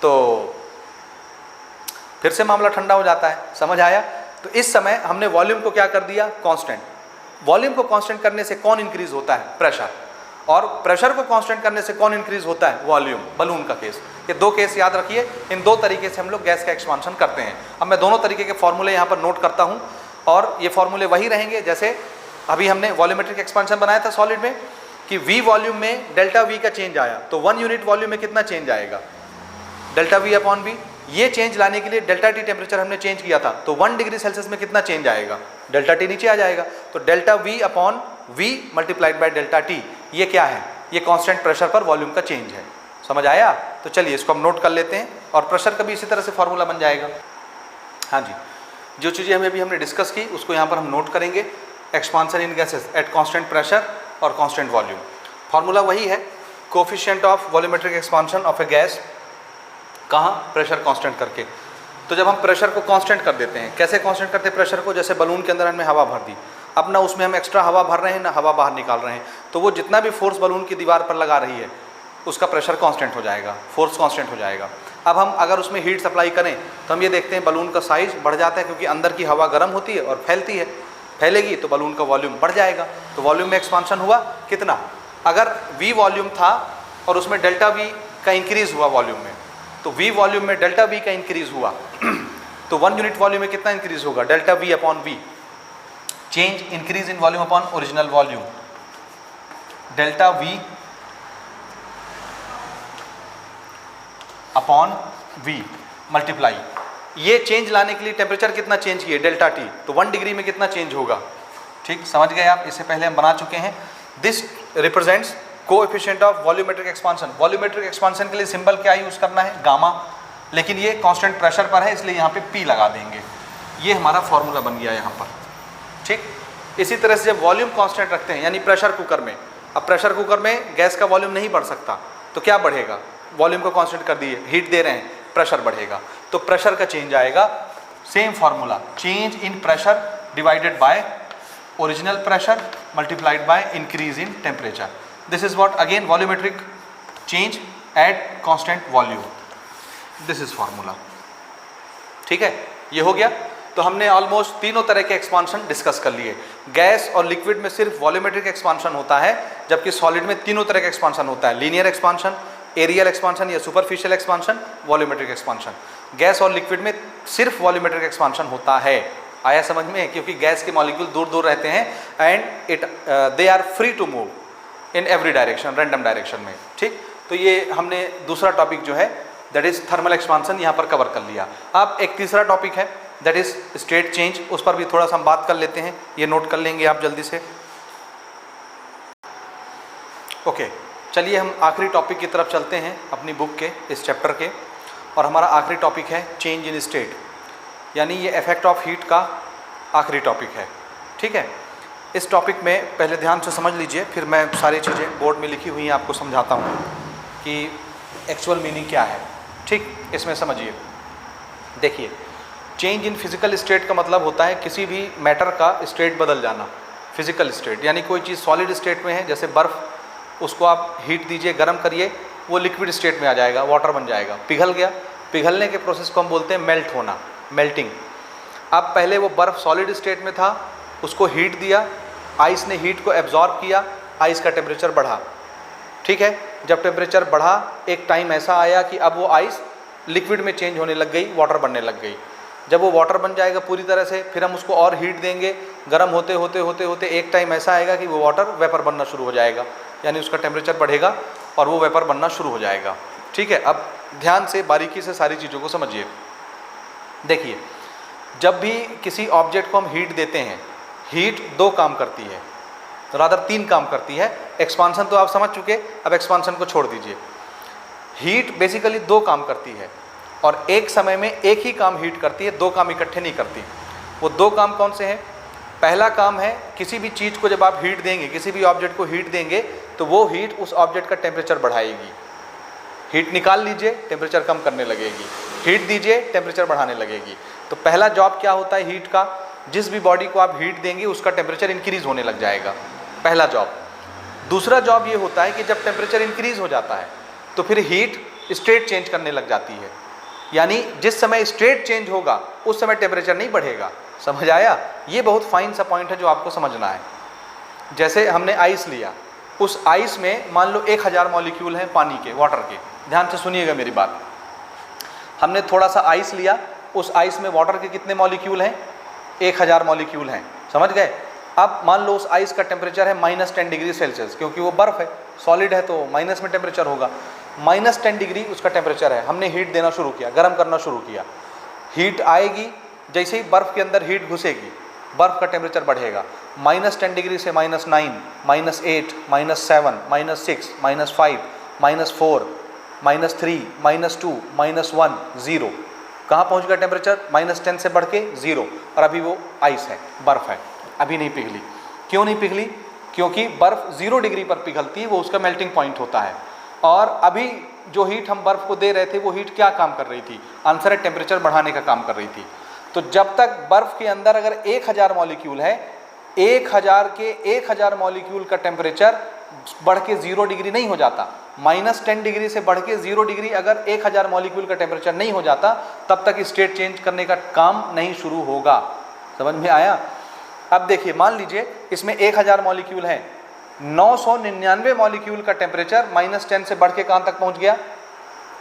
तो फिर से मामला ठंडा हो जाता है, समझ आया? तो इस समय हमने वॉल्यूम को क्या कर दिया, कांस्टेंट। वॉल्यूम को कांस्टेंट करने से कौन इंक्रीज होता है, प्रेशर, और प्रेशर को कांस्टेंट करने से कौन इंक्रीज होता है, वॉल्यूम। बलून का केस, ये दो केस याद रखिए, इन दो तरीके से हम लोग गैस का एक्सपांशन करते हैं। अब मैं दोनों तरीके के फॉर्मूले यहाँ पर नोट करता हूँ, और ये फॉर्मूले वही रहेंगे जैसे अभी हमने वॉल्यूमेट्रिक एक्सपांशन बनाया था सॉलिड में, कि वी वॉल्यूम में डेल्टा वी का चेंज आया, तो 1 यूनिट वॉल्यूम में कितना चेंज आएगा, डेल्टा वी अपॉन वी। ये चेंज लाने के लिए डेल्टा टी टेम्परेचर हमने चेंज किया था, तो 1 डिग्री सेल्सियस में कितना चेंज आएगा, डेल्टा टी नीचे आ जाएगा, तो delta V upon V multiplied by delta T, ये क्या है, ये कांस्टेंट प्रेशर पर वॉल्यूम का चेंज है। समझ आया? तो चलिए इसको हम नोट कर लेते हैं, और प्रेशर का भी इसी तरह से फॉर्मूला बन जाएगा। हाँ जी, जो चीज़ें हमने डिस्कस की उसको यहाँ पर हम नोट करेंगे। Expansion in gases at constant pressure और कांस्टेंट वॉल्यूम, फार्मूला वही है, coefficient of volumetric expansion of A gas, कहाँ, प्रेशर कांस्टेंट करके। तो जब हम प्रेशर को कांस्टेंट कर देते हैं, कैसे कांस्टेंट करते हैं प्रेशर को, जैसे बलून के अंदर हमने हवा भर दी, अब ना उसमें हम एक्स्ट्रा हवा भर रहे हैं ना हवा बाहर निकाल रहे हैं, तो वो जितना भी फोर्स बलून की दीवार पर लगा रही है उसका प्रेशर कांस्टेंट हो जाएगा, फोर्स कांस्टेंट हो जाएगा। अब हम अगर उसमें हीट सप्लाई करें तो हम ये देखते हैं बलून का साइज बढ़ जाता है, क्योंकि अंदर की हवा गर्म होती है और फैलती है, फैलेगी तो बलून का वॉल्यूम बढ़ जाएगा। तो वॉल्यूम में एक्सपांशन हुआ कितना, अगर वी वॉल्यूम था और उसमें डेल्टा वी का इंक्रीज हुआ वॉल्यूम में, तो वी वॉल्यूम में डेल्टा वी का इंक्रीज हुआ तो 1 यूनिट वॉल्यूम में कितना इंक्रीज होगा, delta V upon V. Change, increase in volume upon original volume, delta V upon V multiply. ये चेंज लाने के लिए टेम्परेचर कितना चेंज किए, डेल्टा टी, तो 1 डिग्री में कितना चेंज होगा। ठीक, समझ गए आप, इससे पहले हम बना चुके हैं। This represents coefficient of volumetric expansion. Volumetric expansion के लिए सिंबल क्या यूज़ करना है, गामा, लेकिन ये कांस्टेंट प्रेशर पर है इसलिए यहाँ पे पी लगा देंगे। ये हमारा फॉर्मूला बन गया यहाँ पर। ठीक, इसी तरह से जब वॉल्यूम कांस्टेंट रखते हैं, यानी प्रेशर कुकर में, अब प्रेशर कुकर में गैस का वॉल्यूम नहीं बढ़ सकता, तो क्या बढ़ेगा, वॉल्यूम को कांस्टेंट कर दिए, हीट दे रहे हैं, प्रेशर बढ़ेगा, तो प्रेशर का चेंज आएगा। Same formula, change in pressure divided by original pressure multiplied by increase in temperature. This is what, again volumetric change at constant volume, this is formula. ठीक है, ये हो गया। तो हमने ऑलमोस्ट तीनों तरह के एक्सपांशन डिस्कस कर लिए। गैस और लिक्विड में सिर्फ वॉल्यूमेट्रिक एक्सपांशन होता है, जबकि सॉलिड में तीनों तरह का एक्सपांशन होता है, लीनियर एक्सपांशन, एरियल एक्सपांशन या superficial expansion, volumetric expansion. Gas और लिक्विड में सिर्फ वॉल्यूमेट्रिक एक्सपांशन होता है। आया समझ में? क्योंकि गैस के मॉलिक्यूल दूर दूर रहते हैं and they are free to move in every direction, random direction में। ठीक, तो ये हमने दूसरा टॉपिक जो है दैट इज थर्मल एक्सपांशन यहाँ पर कवर कर लिया। अब एक तीसरा टॉपिक है दैट इज स्टेट चेंज, उस पर भी थोड़ा सा हम बात कर लेते हैं, ये नोट कर लेंगे आप जल्दी से। ओके, चलिए हम आखिरी टॉपिक की तरफ चलते हैं अपनी बुक के इस चैप्टर के, और हमारा आखिरी टॉपिक है चेंज इन स्टेट, यानी ये इफेक्ट ऑफ हीट का आखिरी टॉपिक है। ठीक है, इस टॉपिक में पहले ध्यान से समझ लीजिए, फिर मैं सारी चीज़ें बोर्ड में लिखी हुई हैं आपको समझाता हूँ कि एक्चुअल मीनिंग क्या है। ठीक, इसमें समझिए, देखिए, चेंज इन फिजिकल स्टेट का मतलब होता है किसी भी मैटर का स्टेट बदल जाना। फिजिकल स्टेट यानी कोई चीज़ सॉलिड स्टेट में है, जैसे बर्फ़, उसको आप हीट दीजिए, गर्म करिए, वो लिक्विड स्टेट में आ जाएगा, वाटर बन जाएगा, पिघल गया। पिघलने के प्रोसेस को हम बोलते हैं मेल्ट होना, मेल्टिंग। अब पहले वो बर्फ़ सॉलिड स्टेट में था, उसको हीट दिया, आइस ने हीट को एब्जॉर्ब किया, आइस का टेम्परेचर बढ़ा। ठीक है, जब टेम्परेचर बढ़ा एक टाइम ऐसा आया कि अब वो आइस लिक्विड में चेंज होने लग गई, वाटर बनने लग गई। जब वो वाटर बन जाएगा पूरी तरह से, फिर हम उसको और हीट देंगे, गर्म होते होते होते होते एक टाइम ऐसा आएगा कि वो वाटर वेपर बनना शुरू हो जाएगा, यानी उसका टेम्परेचर बढ़ेगा और वो वेपर बनना शुरू हो जाएगा। ठीक है, अब ध्यान से बारीकी से सारी चीज़ों को समझिए। देखिए, जब भी किसी ऑब्जेक्ट को हम हीट देते हैं, हीट दो काम करती है, रादर तीन काम करती है। एक्सपांसन तो आप समझ चुके, अब एक्सपांसन को छोड़ दीजिए। हीट बेसिकली दो काम करती है और एक समय में एक ही काम हीट करती है, दो काम इकट्ठे नहीं करती। वो दो काम कौन से हैं? पहला काम है, किसी भी चीज़ को जब आप हीट देंगे, किसी भी ऑब्जेक्ट को हीट देंगे तो वो हीट उस ऑब्जेक्ट का टेम्परेचर बढ़ाएगी। हीट निकाल लीजिए, टेम्परेचर कम करने लगेगी, हीट दीजिए, टेम्परेचर बढ़ाने लगेगी। तो पहला जॉब क्या होता है हीट का? जिस भी बॉडी को आप हीट देंगे उसका टेम्परेचर इंक्रीज होने लग जाएगा, पहला जॉब। दूसरा जॉब ये होता है कि जब टेम्परेचर इंक्रीज हो जाता है तो फिर हीट स्टेट चेंज करने लग जाती है, यानी जिस समय स्टेट चेंज होगा उस समय टेम्परेचर नहीं बढ़ेगा। समझ आया? ये बहुत फाइन सा पॉइंट है जो आपको समझना है। जैसे हमने आइस लिया, उस आइस में मान लो 1000 मॉलिक्यूल हैं पानी के, वाटर के। ध्यान से सुनिएगा मेरी बात। हमने थोड़ा सा आइस लिया, उस आइस में वाटर के कितने मॉलिक्यूल हैं? 1000 मॉलिक्यूल हैं। समझ गए? अब मान लो उस आइस का टेम्परेचर है -10 डिग्री सेल्सियस, क्योंकि वो बर्फ़ है, सॉलिड है तो माइनस में टेम्परेचर होगा। -10 डिग्री उसका टेम्परेचर है। हमने हीट देना शुरू किया, गर्म करना शुरू किया। हीट आएगी, जैसे ही बर्फ़ के अंदर हीट घुसेगी बर्फ़ का टेम्परेचर बढ़ेगा। -10 डिग्री से -9, -8, -7, -6, -5, -4, -3, -2, -1, 0। कहाँ पहुँच गया टेम्परेचर? -10 से बढ़ के 0। और अभी वो आइस है, बर्फ़ है, अभी नहीं पिघली। क्यों नहीं पिघली? क्योंकि बर्फ़ 0 डिग्री पर पिघलती है, वो उसका मेल्टिंग पॉइंट होता है। और अभी जो हीट हम बर्फ़ को दे रहे थे वो हीट क्या काम कर रही थी? आंसर है, टेम्परेचर बढ़ाने का काम कर रही थी। तो जब तक बर्फ़ के अंदर अगर 1000 मॉलिक्यूल है, 1000 के 1000 मॉलिक्यूल का टेम्परेचर बढ़ के 0 डिग्री नहीं हो जाता। -10 डिग्री से बढ़ के 0 डिग्री अगर 1000 मॉलिक्यूल का टेम्परेचर नहीं हो जाता, तब तक स्टेट चेंज करने का काम नहीं शुरू होगा। समझ में आया? अब देखिए, मान लीजिए इसमें 1000 मॉलिक्यूल हैं, 999 मॉलिक्यूल का टेम्परेचर -10 से बढ़ के कहाँ तक पहुँच गया?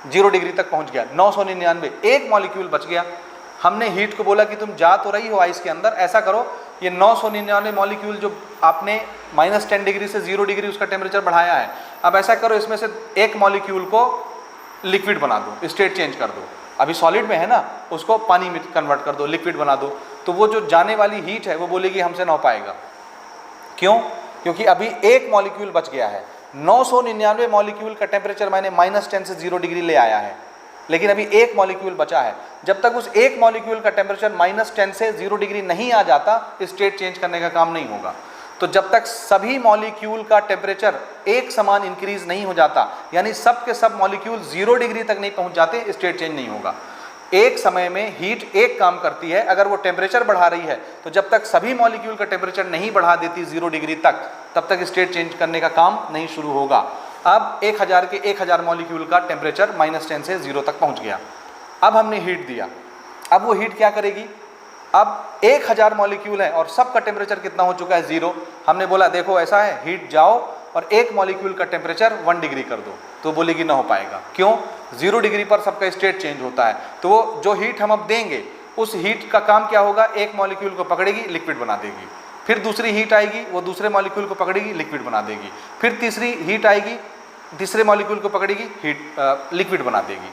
0 डिग्री तक पहुँच गया। 999, एक मॉलिक्यूल बच गया। हमने हीट को बोला कि तुम जा तो रही हो आइस के अंदर, ऐसा करो ये 999 मॉलिक्यूल जो आपने -10 डिग्री से 0 डिग्री उसका टेम्परेचर बढ़ाया है, अब ऐसा करो इसमें से एक मॉलिक्यूल को लिक्विड बना दो, स्टेट चेंज कर दो। अभी सॉलिड में है ना, उसको पानी में कन्वर्ट कर दो, लिक्विड बना दो। तो वो जो जाने वाली हीट है वो बोलेगी हमसे ना हो पाएगा। क्यों? क्योंकि अभी एक मॉलिक्यूल बच गया है। 999 मॉलिक्यूल का टेम्परेचर मैंने -10 से 0 डिग्री ले आया है, लेकिन अभी एक मॉलिक्यूल बचा है। जब तक उस एक मॉलिक्यूल का टेम्परेचर -10 से 0 डिग्री नहीं आ जाता, स्टेट चेंज करने का काम नहीं होगा। तो जब तक सभी मॉलिक्यूल का टेम्परेचर एक समान इंक्रीज नहीं हो जाता, यानी सब के सब मॉलिक्यूल 0 डिग्री तक नहीं पहुंच जाते, स्टेट चेंज नहीं होगा। एक समय में हीट एक काम करती है, अगर वो टेम्परेचर बढ़ा रही है तो जब तक सभी मॉलिक्यूल का टेम्परेचर नहीं बढ़ा देती 0 डिग्री तक, तब तक स्टेट चेंज करने का काम नहीं शुरू होगा। अब 1000 के 1000 मॉलिक्यूल का टेम्परेचर -10 से 0 तक पहुंच गया। अब हमने हीट दिया, अब वो हीट क्या करेगी? अब 1000 मॉलिक्यूल है और सबका टेम्परेचर कितना हो चुका है? 0। हमने बोला देखो ऐसा है, हीट जाओ और एक मॉलिक्यूल का टेम्परेचर 1 डिग्री कर दो, तो बोलेगी ना हो पाएगा। क्यों? 0 डिग्री पर सबका स्टेट चेंज होता है। तो वो जो हीट हम अब देंगे, उस हीट का काम क्या होगा? एक मॉलिक्यूल को पकड़ेगी, लिक्विड बना देगी। फिर दूसरी हीट आएगी, वो दूसरे मॉलिक्यूल को पकड़ेगी, लिक्विड बना देगी। फिर तीसरी हीट आएगी, तीसरे मॉलिक्यूल को पकड़ेगी, लिक्विड बना देगी।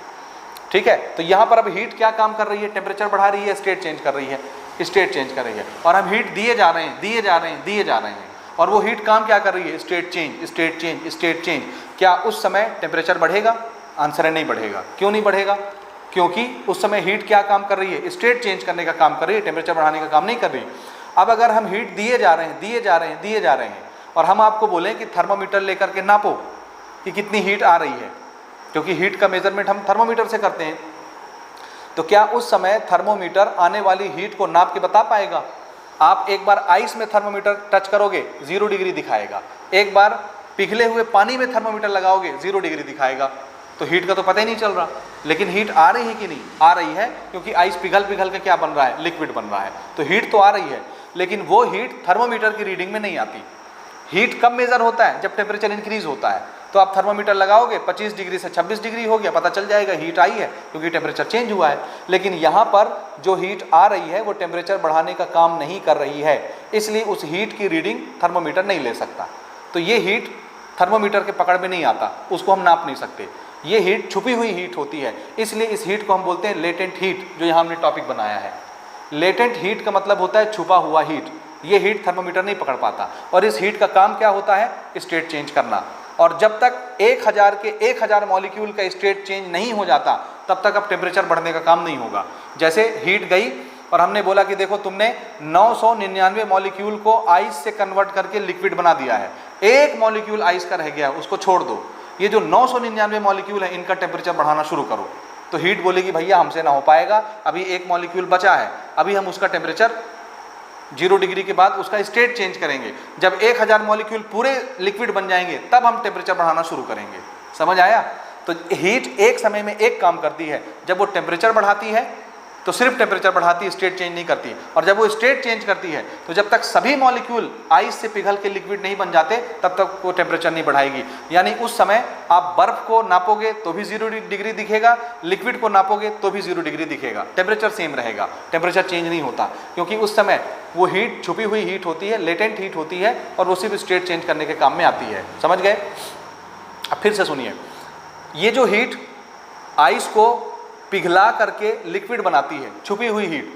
ठीक है? तो यहाँ पर अब हीट क्या काम कर रही है? टेम्परेचर बढ़ा रही है, स्टेट चेंज कर रही है, स्टेट चेंज कर रही है। और हम हीट दिए जा रहे हैं, दिए जा रहे हैं, दिए जा रहे हैं, और वो हीट काम क्या कर रही है? State change, state change, state change. क्या उस समय टेम्परेचर बढ़ेगा? आंसर है नहीं बढ़ेगा। क्यों नहीं बढ़ेगा? क्योंकि उस समय हीट क्या काम कर रही है? स्टेट चेंज करने का काम कर रही है, टेम्परेचर बढ़ाने का काम नहीं कर रही। अब अगर हम हीट दिए जा रहे हैं, दिए जा रहे हैं, दिए जा रहे हैं, और हम आपको बोलें कि थर्मोमीटर लेकर के नापो कि कितनी हीट आ रही है, क्योंकि हीट का मेजरमेंट हम थर्मोमीटर से करते हैं, तो क्या उस समय थर्मोमीटर आने वाली हीट को नाप के बता पाएगा? आप एक बार आइस में थर्मोमीटर टच करोगे, 0 डिग्री दिखाएगा। एक बार पिघले हुए पानी में थर्मोमीटर लगाओगे, 0 डिग्री दिखाएगा। तो हीट का तो पता ही नहीं चल रहा। लेकिन हीट आ रही है कि नहीं? आ रही है, क्योंकि आइस पिघल पिघल के क्या बन रहा है? लिक्विड बन रहा है। तो हीट तो आ रही है। लेकिन वो हीट थर्मोमीटर की रीडिंग में नहीं आती। हीट कब मेजर होता है? जब टेम्परेचर इंक्रीज होता है। तो आप थर्मोमीटर लगाओगे 25 डिग्री से 26 डिग्री हो गया, पता चल जाएगा हीट आई है क्योंकि टेम्परेचर चेंज हुआ है। लेकिन यहाँ पर जो हीट आ रही है वो टेम्परेचर बढ़ाने का काम नहीं कर रही है, इसलिए उस हीट की रीडिंग थर्मोमीटर नहीं ले सकता। तो ये हीट थर्मोमीटर के पकड़ में नहीं आता, उसको हम नाप नहीं सकते। ये हीट छुपी हुई हीट होती है, इसलिए इस हीट को हम बोलते हैं लेटेंट हीट, जो यहाँ हमने टॉपिक बनाया है। लेटेंट हीट का मतलब होता है छुपा हुआ हीट। ये हीट थर्मोमीटर नहीं पकड़ पाता, और इस हीट का काम क्या होता है? स्टेट चेंज करना। और जब तक 1000 मॉलिक्यूल का स्टेट चेंज नहीं हो जाता तब तक अब टेम्परेचर बढ़ने का काम नहीं होगा। जैसे हीट गई और हमने बोला कि देखो तुमने 999 मॉलिक्यूल को आइस से कन्वर्ट करके लिक्विड बना दिया है, एक मॉलिक्यूल आइस का रह गया, उसको छोड़ दो। ये जो 999 मॉलिक्यूल है इनका टेम्परेचर बढ़ाना शुरू करो। तो हीट बोलेगी भैया हमसे ना हो पाएगा, अभी एक मॉलिक्यूल बचा है, अभी हम उसका टेम्परेचर 0 डिग्री के बाद उसका स्टेट चेंज करेंगे। जब 1000 मॉलिक्यूल पूरे लिक्विड बन जाएंगे तब हम टेम्परेचर बढ़ाना शुरू करेंगे। समझ आया? तो हीट एक समय में एक काम करती है। जब वो टेम्परेचर बढ़ाती है तो सिर्फ टेम्परेचर बढ़ाती है, स्टेट चेंज नहीं करती। और जब वो स्टेट चेंज करती है तो जब तक सभी मॉलिक्यूल आइस से पिघल के लिक्विड नहीं बन जाते तब तक वो टेम्परेचर नहीं बढ़ाएगी। यानी उस समय आप बर्फ को नापोगे तो भी 0 डिग्री दिखेगा, लिक्विड को नापोगे तो भी 0 डिग्री दिखेगा, टेम्परेचर सेम रहेगा, टेम्परेचर चेंज नहीं होता, क्योंकि उस समय वो हीट छुपी हुई हीट होती है, लेटेंट हीट होती है, और वो सिर्फ स्टेट चेंज करने के काम में आती है। समझ गए? अब फिर से सुनिए, ये जो हीट आइस को पिघला करके लिक्विड बनाती है, छुपी हुई हीट,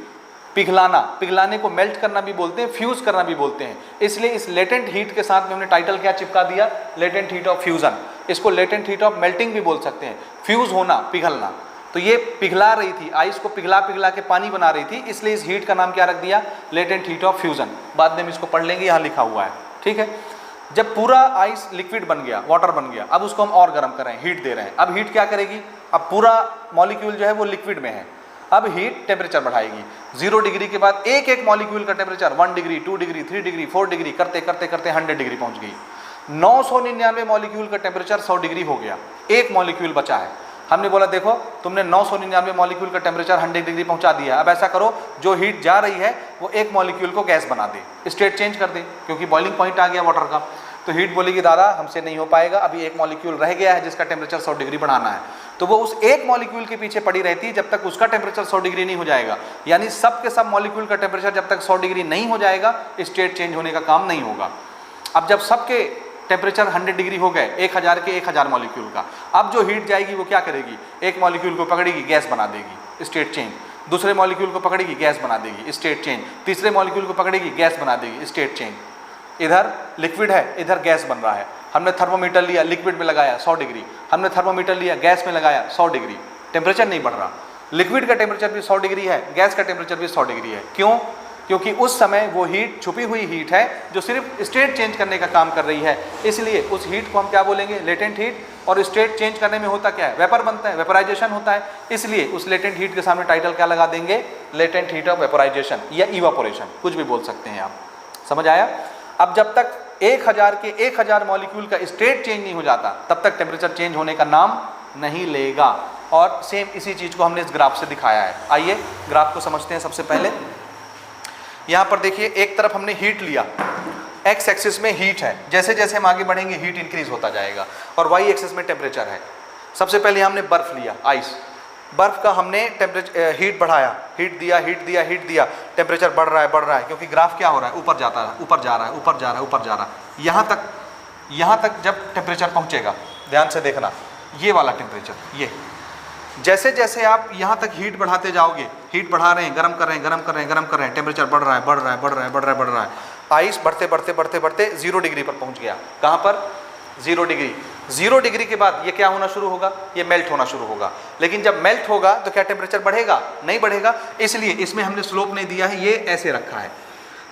पिघलाने को मेल्ट करना भी बोलते हैं, फ्यूज करना भी बोलते हैं। इसलिए इस लेटेंट हीट के साथ में हमने टाइटल क्या चिपका दिया? Latent heat of fusion. इसको लेटेंट हीट ऑफ मेल्टिंग भी बोल सकते हैं, फ्यूज होना, पिघलना। तो ये पिघला रही थी, आइस को पिघला के पानी बना रही थी, इसलिए इस हीट का नाम क्या रख दिया? Latent heat of fusion. बाद में हम इसको पढ़ लेंगे, यहाँ लिखा हुआ है, ठीक है। जब पूरा आइस लिक्विड बन गया, वाटर बन गया, अब उसको हम और गर्म कर रहे हैं, हीट दे रहे हैं। अब हीट क्या करेगी? अब पूरा मॉलिक्यूल जो है वो लिक्विड में है, अब हीट टेम्परेचर बढ़ाएगी। 0 डिग्री के बाद एक एक मॉलिक्यूल का temperature 1 degree, 2 degree, 3 degree, 4 degree करते करते करते 100 डिग्री पहुंच गई। 999 मॉलिक्यूल का टेम्परेचर 100 डिग्री हो गया, एक मॉलिक्यूल बचा है। हमने बोला देखो तुमने 999 मॉलिक्यूल का टेम्परेचर 100 डिग्री पहुंचा दिया, अब ऐसा करो जो हीट जा रही है वो एक मॉलिक्यूल को गैस बना दे, स्टेट चेंज कर दे, क्योंकि बॉइलिंग पॉइंट आ गया वाटर का। तो हीट बोलेगी दादा हमसे नहीं हो पाएगा, अभी एक मॉलिक्यूल रह गया है जिसका टेम्परेचर 100 डिग्री बढ़ाना है। तो वो उस एक मॉलिक्यूल के पीछे पड़ी रहती है जब तक उसका टेम्परेचर 100 डिग्री नहीं हो जाएगा। यानी सब के सब मॉलिक्यूल का टेम्परेचर जब तक 100 डिग्री नहीं हो जाएगा स्टेट चेंज होने का काम नहीं होगा। अब जब सबके टेम्परेचर 100 डिग्री हो गए, 1000 के 1000 मॉलिक्यूल का, अब जो हीट जाएगी वो क्या करेगी? एक मॉलिक्यूल को पकड़ेगी, गैस बना देगी, स्टेट चेंज। दूसरे मॉलिक्यूल को पकड़ेगी, गैस बना देगी, स्टेट चेंज। तीसरे मॉलिक्यूल को पकड़ेगी, गैस बना देगी, स्टेट चेंज। इधर लिक्विड है, इधर गैस बन रहा है। हमने थर्मोमीटर लिया, लिक्विड में लगाया 100 डिग्री, हमने थर्मोमीटर लिया, गैस में लगाया 100 डिग्री, टेम्परेचर नहीं बढ़ रहा। लिक्विड का टेम्परेचर भी 100 डिग्री है, गैस का टेम्परेचर भी 100 डिग्री है। क्यों? क्योंकि उस समय वो हीट छुपी हुई हीट है जो सिर्फ स्टेट चेंज करने का काम कर रही है। इसलिए उस हीट को हम क्या बोलेंगे? Latent heat. और स्टेट चेंज करने में होता क्या है? वेपर बनता है, वेपराइजेशन होता है। इसलिए उस लेटेंट हीट के सामने टाइटल क्या लगा देंगे? लेटेंट हीट ऑफ वेपराइजेशन या इवापोरेशन, कुछ भी बोल सकते हैं आप। समझ आया? अब जब तक 1000 के 1000 मॉलिक्यूल का स्टेट चेंज नहीं हो जाता तब तक टेम्परेचर चेंज होने का नाम नहीं लेगा। और सेम इसी चीज़ को हमने इस ग्राफ से दिखाया है। आइए ग्राफ को समझते हैं। सबसे पहले यहाँ पर देखिए, एक तरफ हमने हीट लिया, एक्स एक्सिस में हीट है, जैसे जैसे हम आगे बढ़ेंगे हीट इंक्रीज होता जाएगा, और वाई एक्सिस में टेम्परेचर है। सबसे पहले हमने बर्फ लिया, आइस, बर्फ का हमने टेम्परेचर हीट बढ़ाया, हीट दिया, टेम्परेचर बढ़ रहा है, क्योंकि ग्राफ क्या हो रहा है? ऊपर जाता है, ऊपर जा रहा है, यहाँ तक जब टेम्परेचर पहुँचेगा, ध्यान से देखना, ये वाला टेम्परेचर, ये जैसे जैसे आप यहाँ तक हीट बढ़ाते जाओगे, हीट बढ़ा रहे हैं, गरम कर रहे हैं, टेम्परेचर बढ़ रहा है। आइस बढ़ते 0 डिग्री पर पहुँच गया। कहाँ पर? 0 डिग्री। 0 डिग्री के बाद ये क्या होना शुरू होगा? ये मेल्ट होना शुरू होगा। लेकिन जब मेल्ट होगा तो क्या टेम्परेचर बढ़ेगा? नहीं बढ़ेगा। इसलिए इसमें हमने स्लोप नहीं दिया है, ये ऐसे रखा है।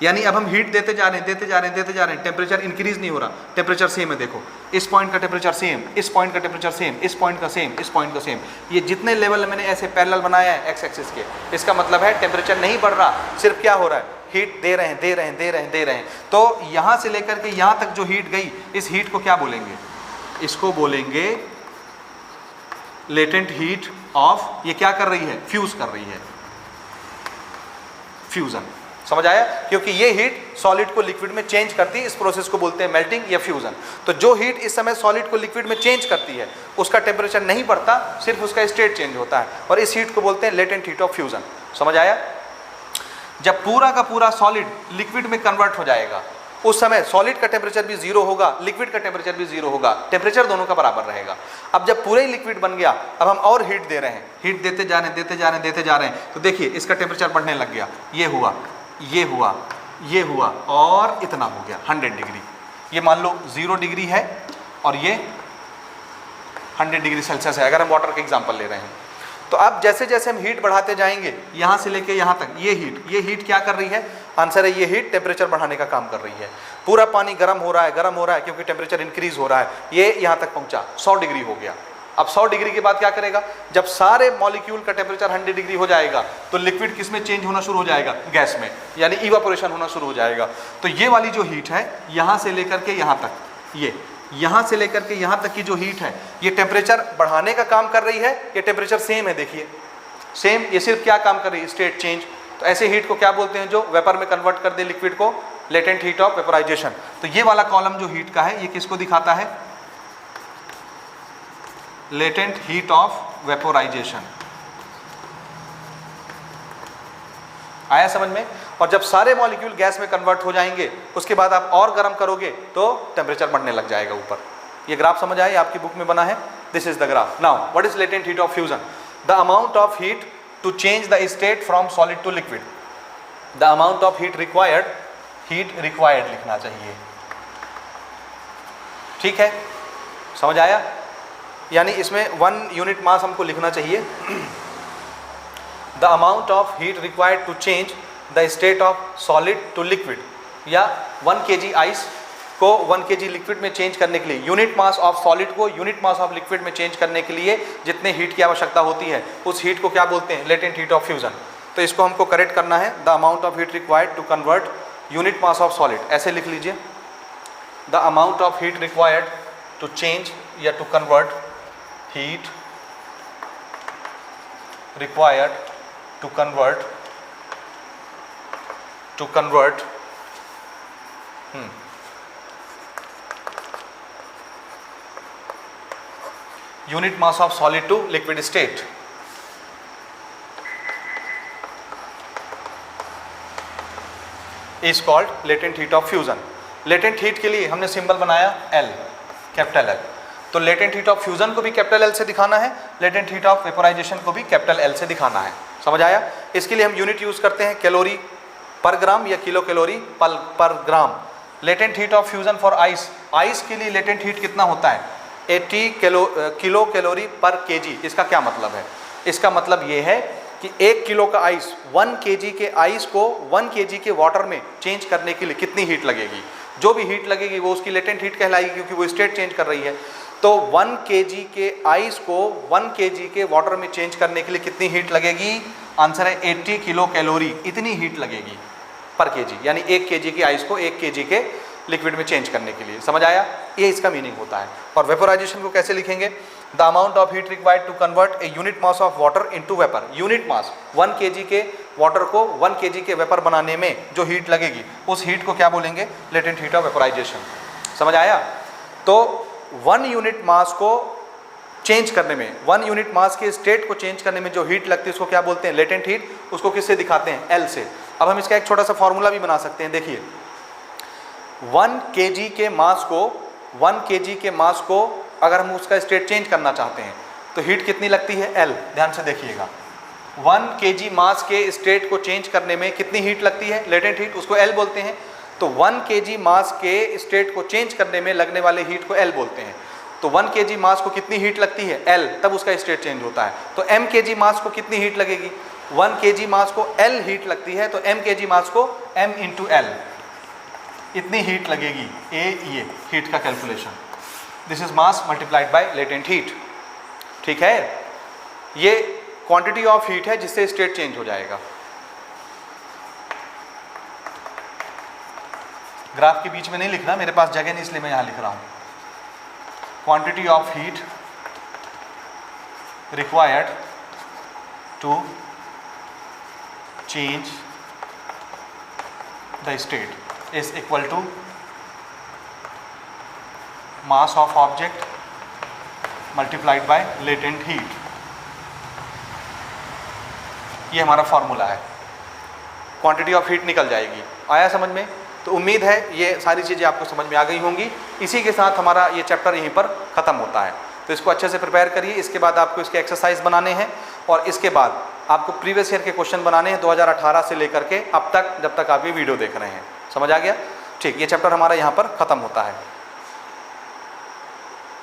यानी अब हम हीट देते जा रहे हैं, टेम्परेचर इंक्रीज नहीं हो रहा, टेम्परेचर सेम है। देखो इस पॉइंट का टेम्परेचर सेम, इस पॉइंट का टेम्परेचर सेम, इस पॉइंट का सेम, इस पॉइंट का सेम। ये जितने लेवल मैंने ऐसे पैरेलल बनाया है एक्स एक्सिस के, इसका मतलब है टेम्परेचर नहीं बढ़ रहा, सिर्फ क्या हो रहा है? हीट दे रहे हैं। तो यहाँ से लेकर के यहाँ तक जो हीट गई, इस हीट को क्या बोलेंगे? इसको बोलेंगे लेटेंट हीट ऑफ, ये क्या कर रही है? फ्यूज कर रही है, फ्यूजन। समझ आया? क्योंकि ये हीट सॉलिड को लिक्विड में चेंज करती है, इस प्रोसेस को बोलते हैं मेल्टिंग या फ्यूजन। तो जो हीट इस समय सॉलिड को लिक्विड में चेंज करती है उसका टेम्परेचर नहीं बढ़ता, सिर्फ उसका स्टेट चेंज होता है, और इस हीट को बोलते हैं लेटेंट हीट ऑफ फ्यूजन। समझ आया? जब पूरा का पूरा सॉलिड लिक्विड में कन्वर्ट हो जाएगा उस समय सॉलिड का टेम्परेचर भी जीरो होगा, लिक्विड का टेम्परेचर भी जीरो होगा, टेम्परेचर दोनों का बराबर रहेगा। अब जब पूरे ही लिक्विड बन गया, अब हम और हीट दे रहे हैं, हीट देते जा रहे हैं, देते जा रहे हैं, देते जा रहे हैं, तो देखिए इसका टेम्परेचर बढ़ने लग गया, ये हुआ, ये हुआ, ये हुआ, और इतना हो गया 100 डिग्री। ये मान लो 0 डिग्री है और ये 100 डिग्री सेल्सियस है, अगर हम वाटर का एग्जाम्पल ले रहे हैं। तो अब जैसे जैसे हम हीट बढ़ाते जाएंगे यहाँ से लेके यहाँ तक, ये हीट क्या कर रही है? आंसर है ये हीट टेम्परेचर बढ़ाने का काम कर रही है। पूरा पानी गर्म हो रहा है, गर्म हो रहा है, क्योंकि टेम्परेचर इंक्रीज हो रहा है। ये यहाँ तक पहुँचा, 100 डिग्री हो गया। अब 100 डिग्री के बाद क्या करेगा? जब सारे मॉलिक्यूल का टेम्परेचर 100 डिग्री हो जाएगा तो लिक्विड किस में चेंज होना शुरू हो जाएगा? गैस में, यानी इवापोरेशन होना शुरू हो जाएगा। तो ये वाली जो हीट है यहाँ से लेकर के यहाँ तक, ये यहाँ से लेकर के यहाँ तक की जो हीट है, ये टेम्परेचर बढ़ाने का काम कर रही है, ये टेम्परेचर सेम है, देखिए सेम। ये सिर्फ क्या काम कर रही है? State change. तो ऐसे हीट को क्या बोलते हैं? जो वेपर में कन्वर्ट कर दे लिक्विड को, लेटेंट हीट ऑफ वेपोराइजेशन। तो ये वाला कॉलम जो हीट का है ये किसको दिखाता है? Latent heat of vaporisation. आया समझ में? और जब सारे मॉलिक्यूल गैस में कन्वर्ट हो जाएंगे उसके बाद आप और गर्म करोगे तो टेम्परेचर बढ़ने लग जाएगा ऊपर। ये ग्राफ समझ आए? आपकी बुक में बना है, this is the graph. Now what is latent heat of fusion? The amount of heat to change the state from solid to liquid. The amount of heat required लिखना चाहिए, ठीक है? समझ आया? यानी इसमें 1 यूनिट मास हमको लिखना चाहिए। The amount of heat required to change the state of solid to liquid, या 1 kg आइस को 1 kg लिक्विड में चेंज करने के लिए, यूनिट मास ऑफ सॉलिड को यूनिट मास ऑफ लिक्विड में चेंज करने के लिए जितने हीट की आवश्यकता होती है उस हीट को क्या बोलते हैं? Latent heat of fusion. तो इसको हमको करेक्ट करना है, the amount of heat required to convert unit mass of solid, ऐसे लिख लीजिए, the amount of heat required to change या to convert heat required to convert unit mass of solid to liquid state is called latent heat of fusion। latent heat के लिए हमने symbol बनाया L, capital L। तो latent heat of fusion को भी capital L से दिखाना है, latent heat of vaporization को भी कैपिटल L से दिखाना है। समझ आया? इसके लिए हम यूनिट यूज करते हैं कैलोरी पर ग्राम या किलो कैलोरी पर ग्राम। Latent heat of fusion for ice, ice के लिए लेटेंट हीट कितना होता है? 80 किलो कैलोरी पर केजी। इसका क्या मतलब है? इसका मतलब ये है कि 1 किलो का आइस, 1 kg के आइस को 1 kg के वाटर में चेंज करने के लिए कितनी हीट लगेगी? जो भी हीट लगेगी वो उसकी लेटेंट हीट कहलाएगी, क्योंकि वो स्टेट चेंज कर रही है। तो 1 kg के आइस को 1 kg के वाटर में चेंज करने के लिए कितनी हीट लगेगी? आंसर है 80 किलो कैलोरी, इतनी हीट लगेगी पर केजी, यानी 1 kg की आइस को 1 kg के लिक्विड में चेंज करने के लिए। समझ आया? ये इसका मीनिंग होता है। और वेपोराइजेशन को कैसे लिखेंगे? The amount of heat required to convert a unit mass of water into vapour. Unit mass 1 kg के वाटर को 1 kg के वेपर बनाने में जो हीट लगेगी उस हीट को क्या बोलेंगे? Latent heat of vaporisation. समझ आया? तो 1 यूनिट मास को चेंज करने में, 1 यूनिट मास के स्टेट को चेंज करने में जो हीट लगती है उसको क्या बोलते हैं? Latent heat. उसको किससे दिखाते हैं? L से। अब हम इसका एक छोटा सा फॉर्मूला भी बना सकते हैं, देखिए 1 kg के मास को 1 kg के मास को अगर हम उसका स्टेट चेंज करना चाहते हैं तो हीट कितनी लगती है? L। ध्यान से देखिएगा, 1 kg मास के स्टेट को चेंज करने में कितनी हीट लगती है? लेटेंट हीट, उसको L बोलते हैं। तो 1 kg मास के स्टेट को चेंज करने में लगने वाले हीट को L बोलते हैं। तो 1 kg मास को कितनी हीट लगती है? L, तब उसका स्टेट चेंज होता है। तो m kg मास को कितनी हीट लगेगी? 1 kg मास को L हीट लगती है, तो m kg मास को m इंटू L इतनी हीट लगेगी। ये हीट का calculation, this is mass multiplied by latent heat. ठीक है? ये क्वांटिटी ऑफ हीट है जिससे स्टेट चेंज हो जाएगा। ग्राफ के बीच में नहीं लिखना, मेरे पास जगह नहीं इसलिए मैं यहां लिख रहा हूं। Quantity of heat required to change the state is equal to mass of object multiplied by latent heat. ये हमारा फॉर्मूला है, क्वांटिटी ऑफ हीट निकल जाएगी। आया समझ में? तो उम्मीद है ये सारी चीज़ें आपको समझ में आ गई होंगी। इसी के साथ हमारा ये चैप्टर यहीं पर ख़त्म होता है। तो इसको अच्छे से प्रिपेयर करिए। इसके बाद आपको इसके एक्सरसाइज बनाने हैं और इसके बाद आपको प्रीवियस ईयर के क्वेश्चन बनाने हैं 2018 से लेकर के अब तक, जब तक आप ये वीडियो देख रहे हैं। समझ आ गया? ठीक, ये चैप्टर हमारा यहाँ पर ख़त्म होता है।